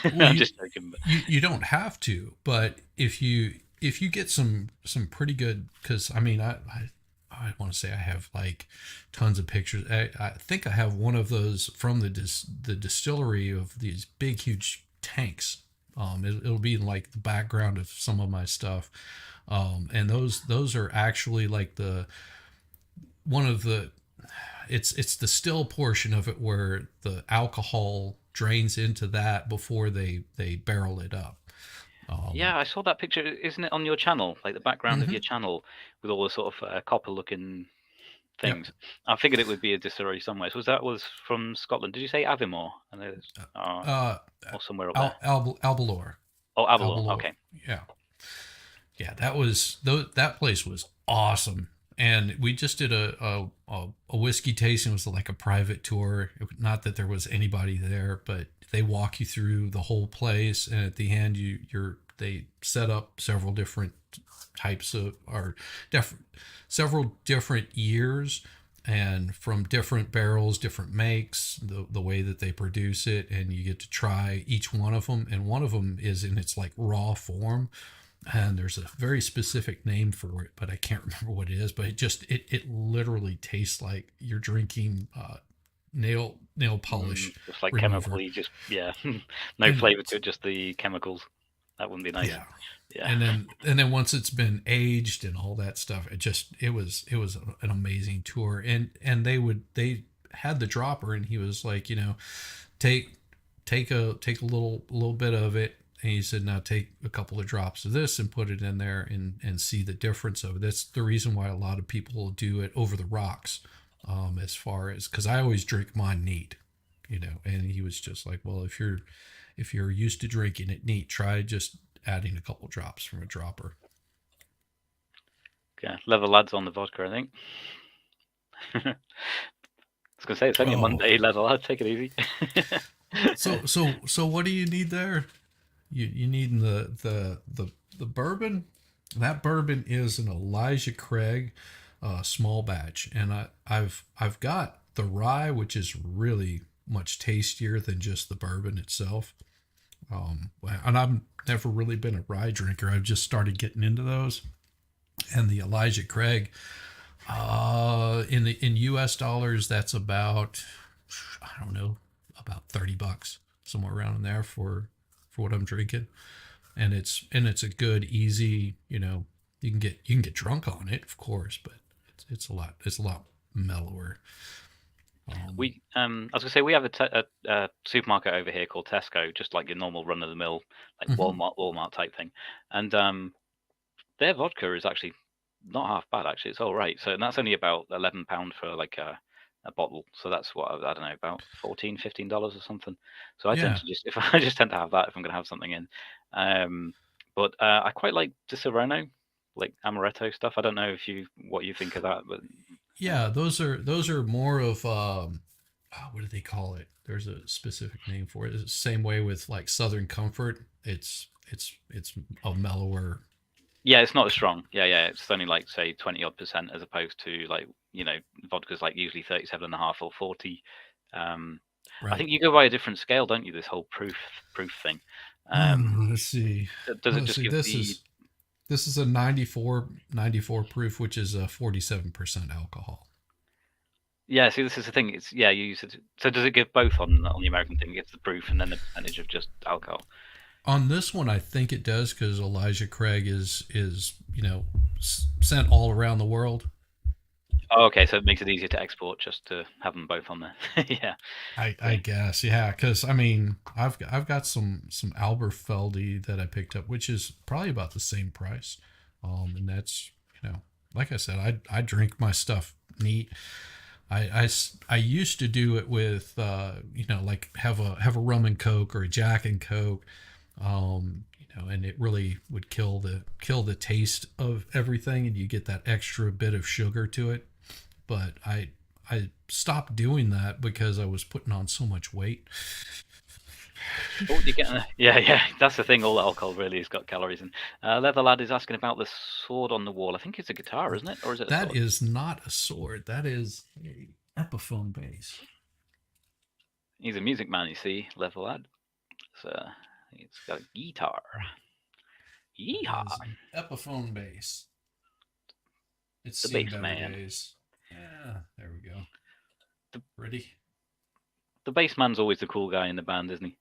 Well, I'm just joking. But you don't have to, but if you get some pretty good, because I mean I want to say I have like tons of pictures. I think I have one of those from the distillery of these big huge tanks. It'll be in like the background of some of my stuff, and those are actually like the one of the it's the still portion of it where the alcohol drains into that before they barrel it up. yeah, I saw that picture. Isn't it on your channel? Like the background of Mhm. your channel with all the sort of copper looking Yeah. things. I figured it would be a distillery somewhere. So was from Scotland. Did you say Aviemore? And there's, Uh, or somewhere up there. Albalor. Oh, Avalon. Albalor. Okay. Yeah. Yeah, that place was awesome. And we just did a whiskey tasting. It was like a private tour. Not that there was anybody there, but they walk you through the whole place. And at the end, they set up several different types of or several different years and from different barrels, different makes, the way that they produce it, and you get to try each one of them. And one of them is in its like raw form, and there's a very specific name for it, but I can't remember what it is. But it literally tastes like you're drinking nail polish Just like remover. chemically, just yeah, no And flavor to it, just the chemicals. That wouldn't be nice. yeah. Yeah. And then once it's been aged and all that stuff, it was an amazing tour. And they had the dropper, and he was like, take a little bit of it, and he said, now take a couple of drops of this and put it in there and see the difference of it. That's the reason why a lot of people do it over the rocks, as far as, because I always drink mine neat, and he was just like, well, if you're used to drinking it neat, try just adding a couple drops from a dropper. Yeah, level lads on the vodka, I think. I was gonna say it's only a Monday level. I'd take it easy. So what do you need there? You need the bourbon. That bourbon is an Elijah Craig small batch, and I've got the rye, which is really much tastier than just the bourbon itself. And I've never really been a rye drinker. I've just started getting into those. And the Elijah Craig, in US dollars, that's about, I don't know, about $30, somewhere around in there for what I'm drinking. And it's a good, easy, you can get drunk on it, of course, but it's a lot mellower. I was gonna say we have a supermarket over here called Tesco, just like your normal run of the mill, like Walmart type thing, and their vodka is actually not half bad. Actually, it's all right. So and that's only about £11 for like a bottle. So that's what I don't know, about $14-15 or something. So I tend to I just tend to have that if I'm gonna have something in. But I quite like the Serrano, like amaretto stuff. I don't know what you think of that, but yeah, those are more of what do they call it? There's a specific name for it. It's the same way with like Southern Comfort. It's a mellower. Yeah, it's not as strong. Yeah, it's only like say 20% as opposed to like vodka's like usually 37.5 or 40. Right. I think you go by a different scale, don't you? This whole proof thing. Let's see. Does it just give this is a 94 proof, which is a 47% alcohol. Yeah, see, this is the thing. It's you use it. So does it give both on the American thing? It gives the proof and then the percentage of just alcohol. On this one, I think it does because Elijah Craig is sent all around the world. Oh, okay, so it makes it easier to export just to have them both on there. Yeah, I guess, yeah, because I mean, I've got some Alberfeldy that I picked up, which is probably about the same price, and that's like I said, I drink my stuff neat. I used to do it with like have a rum and Coke or a Jack and Coke, and it really would kill the taste of everything, and you get that extra bit of sugar to it. But I stopped doing that because I was putting on so much weight. Oh, you get yeah. That's the thing. All alcohol really has got calories. And Leather Lad is asking about the sword on the wall. I think it's a guitar, isn't it? Or is it? That is not a sword. That is a Epiphone bass. He's a music man, you see, Leather Lad. So it's got a guitar. Yeehaw! Epiphone bass. It's the bass man. Days. Yeah, there we go. Ready? The bass man's always the cool guy in the band, isn't he?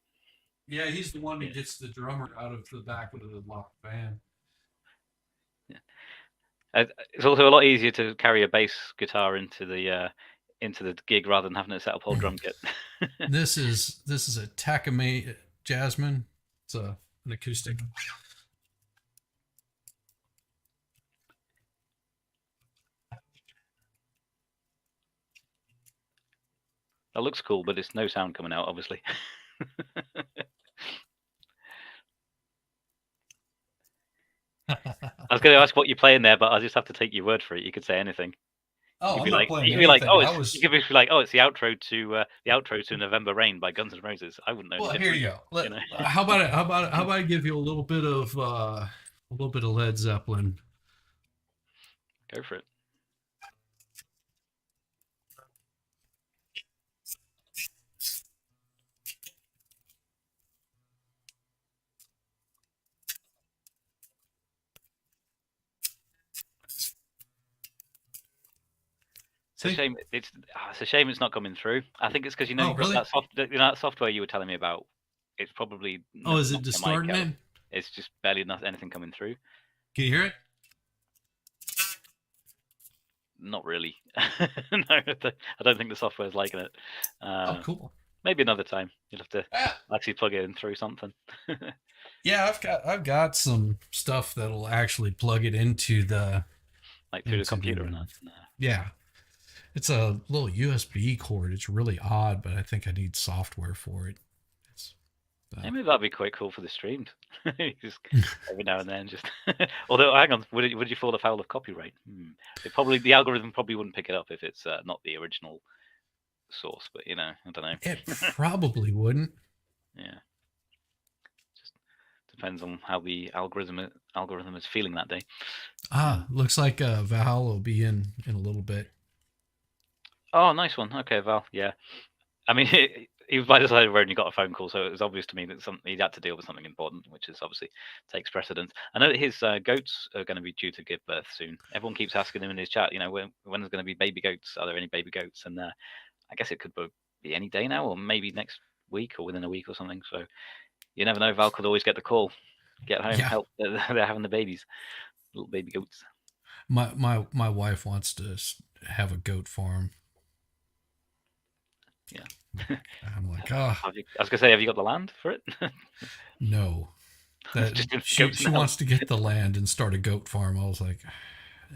Yeah, he's the one that gets the drummer out of the back of the locked van. Yeah. It's also a lot easier to carry a bass guitar into the gig rather than having to set up a whole drum kit. This is a Takame Jasmine. It's an acoustic. That looks cool, but it's no sound coming out, obviously. I was going to ask what you're playing there, but I just have to take your word for it. You could say anything. Oh, you could I'm be not playing you could be like, anything. you could be like, oh, it's the outro to November Rain by Guns N' Roses. I wouldn't know. Well, here you go. How about I give you a little bit of Led Zeppelin? Go for it. It's a shame. It's a shame it's not coming through. I think it's because really? that software you were telling me about. It's probably is it distorting it? It's just barely anything coming through. Can you hear it? Not really. No, I don't think the software's liking it. Oh, cool. Maybe another time. You'll have to actually plug it in through something. Yeah, I've got some stuff that'll actually plug it into the through the computer and that. Yeah. It's a little USB cord. It's really odd, but I think I need software for it. Maybe that'd be quite cool for the stream. Just every now and then, just. Although, hang on, would you fall afoul of copyright? The algorithm probably wouldn't pick it up if it's not the original source. But I don't know. It probably wouldn't. Yeah. Just depends on how the algorithm is feeling that day. Looks like Valhalla will be in a little bit. Oh, nice one. Okay, Val. Yeah, I mean, he was by the side of the road and he got a phone call, so it was obvious to me that he'd had to deal with something important, which is obviously takes precedence. I know that his goats are going to be due to give birth soon. Everyone keeps asking him in his chat, when there's going to be baby goats? Are there any baby goats? And I guess it could be any day now, or maybe next week, or within a week or something. So you never know. Val could always get the call, get home, help. They're having the babies, little baby goats. My wife wants to have a goat farm. Yeah. I'm like, oh. I was gonna say, have you got the land for it? No. She wants to get the land and start a goat farm. I was like,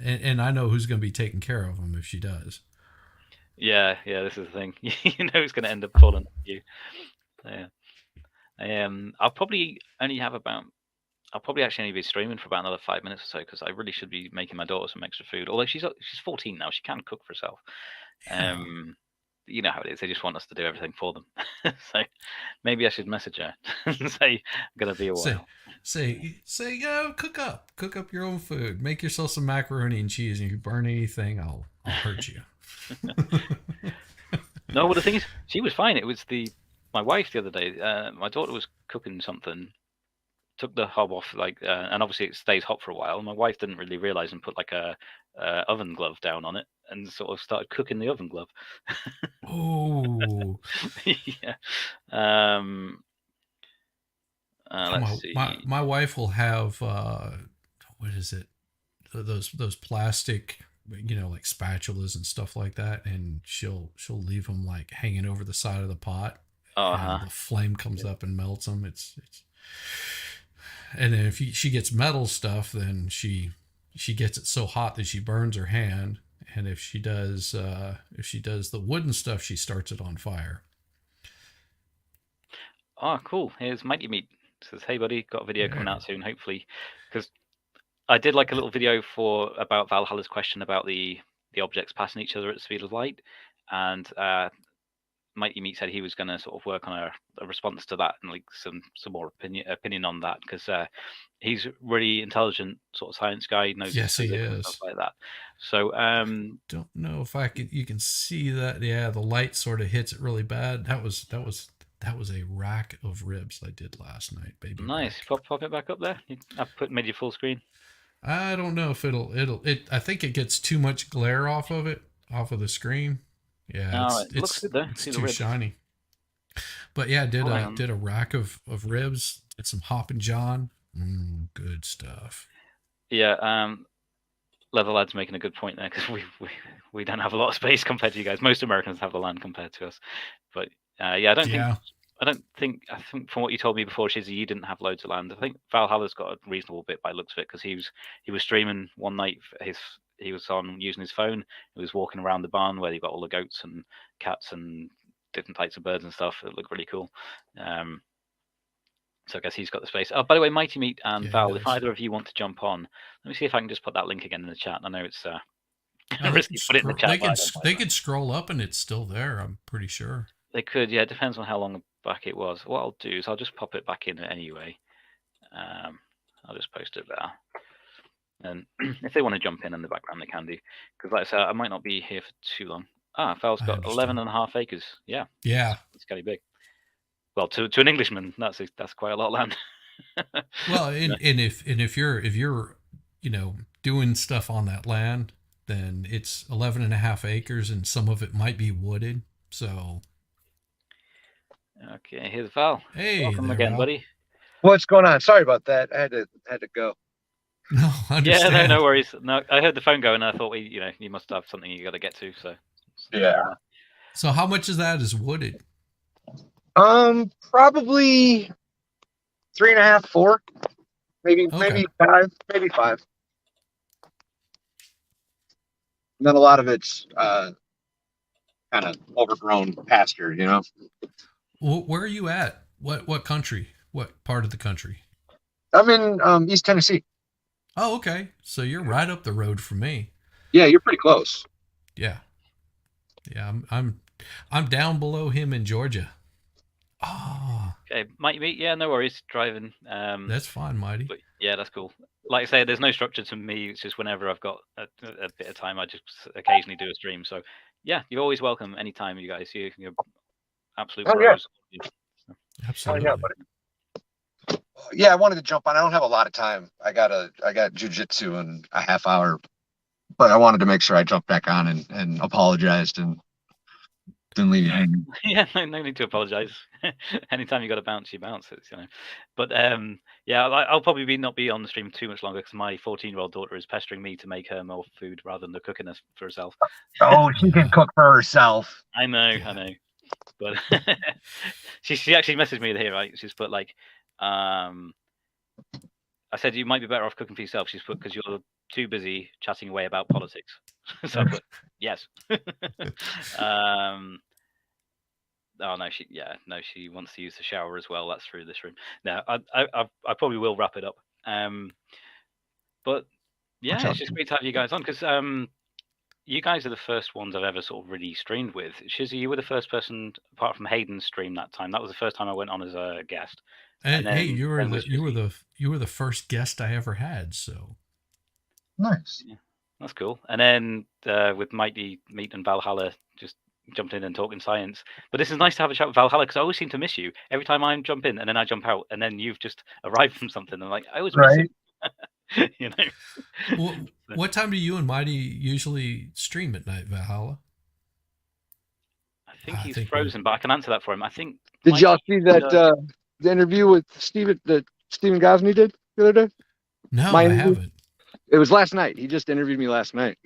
and I know who's going to be taking care of them if she does. Yeah, this is the thing. You know, it's going to end up falling on you. Yeah. I'll probably actually only be streaming for about another 5 minutes or so, because I really should be making my daughter some extra food. Although she's 14 now, she can cook for herself. Yeah. You know how it is. They just want us to do everything for them. So maybe I should message her and say, I'm going to be a while. Say, cook up your own food. Make yourself some macaroni and cheese, and if you burn anything, I'll hurt you. No, well, the thing is, she was fine. It was my wife the other day. My daughter was cooking something, took the hob off, and obviously it stays hot for a while. My wife didn't really realize and put a oven glove down on it, and sort of started cooking the oven glove. Oh. Yeah. Let's see. My wife will have what is it? Those plastic, like spatulas and stuff like that, and she'll leave them hanging over the side of the pot. And the flame comes up and melts them. It's and then if she gets metal stuff, then she gets it so hot that she burns her hand. And if she does the wooden stuff, she starts it on fire. Oh, cool. Here's MightyMeat. Says, hey buddy, got a video coming out soon, hopefully, because I did a little video about Valhalla's question about the objects passing each other at the speed of light, and MightyMeat said he was going to sort of work on a response to that and some more opinion on that, because he's really intelligent sort of science guy. Knows yes, he is stuff like that. So don't know if you can see that. Yeah, the light sort of hits it really bad. That was a rack of ribs I did last night, baby. Nice. Pop it back up there. I've made you full screen. I don't know if I think it gets too much glare off of the screen. Yeah, it looks good though. It's too shiny. But yeah, did a rack of ribs. Did some Hoppin' John. Good stuff. Yeah, Leather Lad's making a good point there, because we don't have a lot of space compared to you guys. Most Americans have the land compared to us. But I think from what you told me before, Shizzy, you didn't have loads of land. I think Valhalla's got a reasonable bit by the looks of it, because he was streaming one night. He was on using his phone. He was walking around the barn where you got all the goats and cats and different types of birds and stuff. It looked really cool. So I guess he's got the space. Oh, by the way, MightyMeat and Val, if either of you want to jump on, let me see if I can just put that link again in the chat. I know it's risky to put it in the chat. They could scroll up and it's still there, I'm pretty sure. They could, yeah. It depends on how long back it was. What I'll do is I'll just pop it back in anyway. I'll just post it there. And if they want to jump in the background, they can do. Because like I said, I might not be here for too long. Val's got 11.5 acres. Yeah. Yeah. It's kind of big. Well, to an Englishman, that's quite a lot of land. Well, and if you're doing stuff on that land, then it's 11.5 acres, and some of it might be wooded. So. Okay, here's Val. Hey, welcome again, Val. buddy. What's going on? Sorry about that. I had to go. No, I understand. Yeah, no worries. No, I heard the phone go, and I thought you must have something you got to get to. So. Yeah. So how much of that is wooded? Probably 3.5, 4, maybe 5, maybe 5. And then a lot of it's kind of overgrown pasture, Where are you at? What country? What part of the country? I'm in East Tennessee. Oh, okay. So you're right up the road from me. Yeah, you're pretty close. Yeah. I'm down below him in Georgia. Oh. Okay, MightyMeat. Yeah, no worries. Driving. That's fine, Mighty. But yeah, that's cool. Like I say, there's no structure to me. It's just whenever I've got a bit of time, I just occasionally do a stream. So yeah, you're always welcome anytime, you guys. absolute Oh, yeah. pros. Absolutely. yeah, buddy. Yeah, I wanted to jump on. I don't have a lot of time. I got jujitsu in a half hour, but I wanted to make sure I jumped back on and apologized and didn't leave you hanging. Yeah, no need to apologize. Anytime you got to bounce, you bounce it, you know. But yeah, I'll probably not be on the stream too much longer because my 14-year-old daughter is pestering me to make her more food rather than cooking us for herself. Oh, she can cook for herself. I know, but she actually messaged me here, right? She's put like, I said you might be better off cooking for yourself. She's put because you're too busy chatting away about politics. So I put yes. Oh no, she wants to use the shower as well. That's through this room. No, I probably will wrap it up. But yeah, it's just great to have you guys on because you guys are the first ones I've ever sort of really streamed with. Shizzy, you were the first person apart from Hayden's stream that time. That was the first time I went on as a guest. And hey, you were the first guest I ever had. So nice. Yeah, that's cool. And then with MightyMeat and Valhalla just jumped in and talking science. But this is nice to have a chat with Valhalla because I always seem to miss you every time I jump in and then I jump out and then you've just arrived from something. And like I always miss him. You know. Well, what time do you and Mighty usually stream at night, Valhalla? I think he's frozen, but I can answer that for him. I think. Did y'all see that the interview with Steven that Stephen Gosney did the other day? No, I haven't. It was last night. He just interviewed me last night.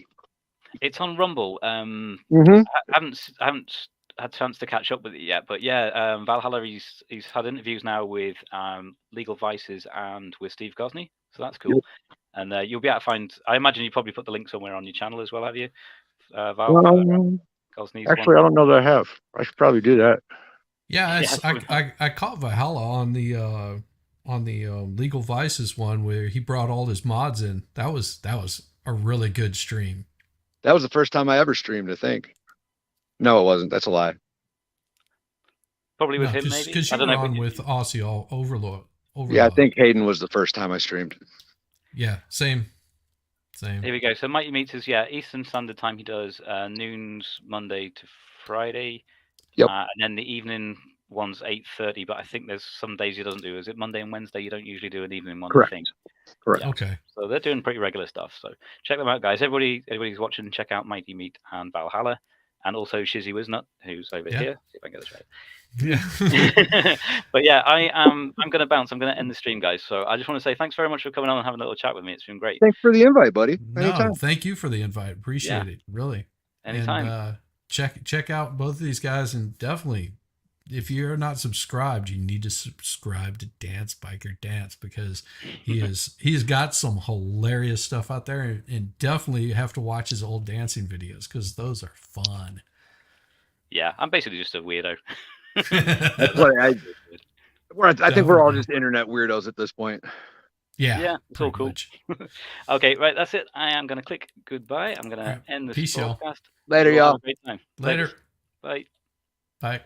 It's on Rumble. I haven't had a chance to catch up with it yet, but yeah, Valhalla. He's had interviews now with Legal Vices and with Steve Gosney, so that's cool. Yep. And you'll be able to find. I imagine you probably put the link somewhere on your channel as well, have you? Gosney's actually, one. I don't know that I have. I should probably do that. Yeah, I caught Valhalla on the Legal Vices one where he brought all his mods in. That was a really good stream. That was the first time I ever streamed, I think. No, it wasn't. That's a lie. Probably with him, maybe. Because you were on with Aussie Overlord. Yeah, I think Hayden was the first time I streamed. Yeah, same. Here we go. So MightyMeat is Eastern Standard Time. He does noons Monday to Friday. Yep. And then the evening one's 8:30. But I think there's some days he doesn't do. Is it Monday and Wednesday? You don't usually do an evening one. Correct. Thing. Correct. Yeah. Okay. So they're doing pretty regular stuff. So check them out, guys. Everybody's watching. Check out MightyMeat and Valhalla, and also Shizzywhiznut, who's over here. See if I can get this right. Yeah. But yeah, I'm going to bounce. I'm going to end the stream, guys. So I just want to say thanks very much for coming on and having a little chat with me. It's been great. Thanks for the invite, buddy. No, thank you for the invite. Appreciate it. Really. Anytime. And check out both of these guys, and definitely, if you're not subscribed, you need to subscribe to DanceBiker Dance because he's got some hilarious stuff out there, and definitely you have to watch his old dancing videos because those are fun. Yeah, I'm basically just a weirdo. That's what I think we're all just internet weirdos at this point. Yeah, it's all cool. Okay, right, that's it. I am going to click goodbye. I'm going to end this broadcast. Later, y'all. Great time. Later. Bye. Bye.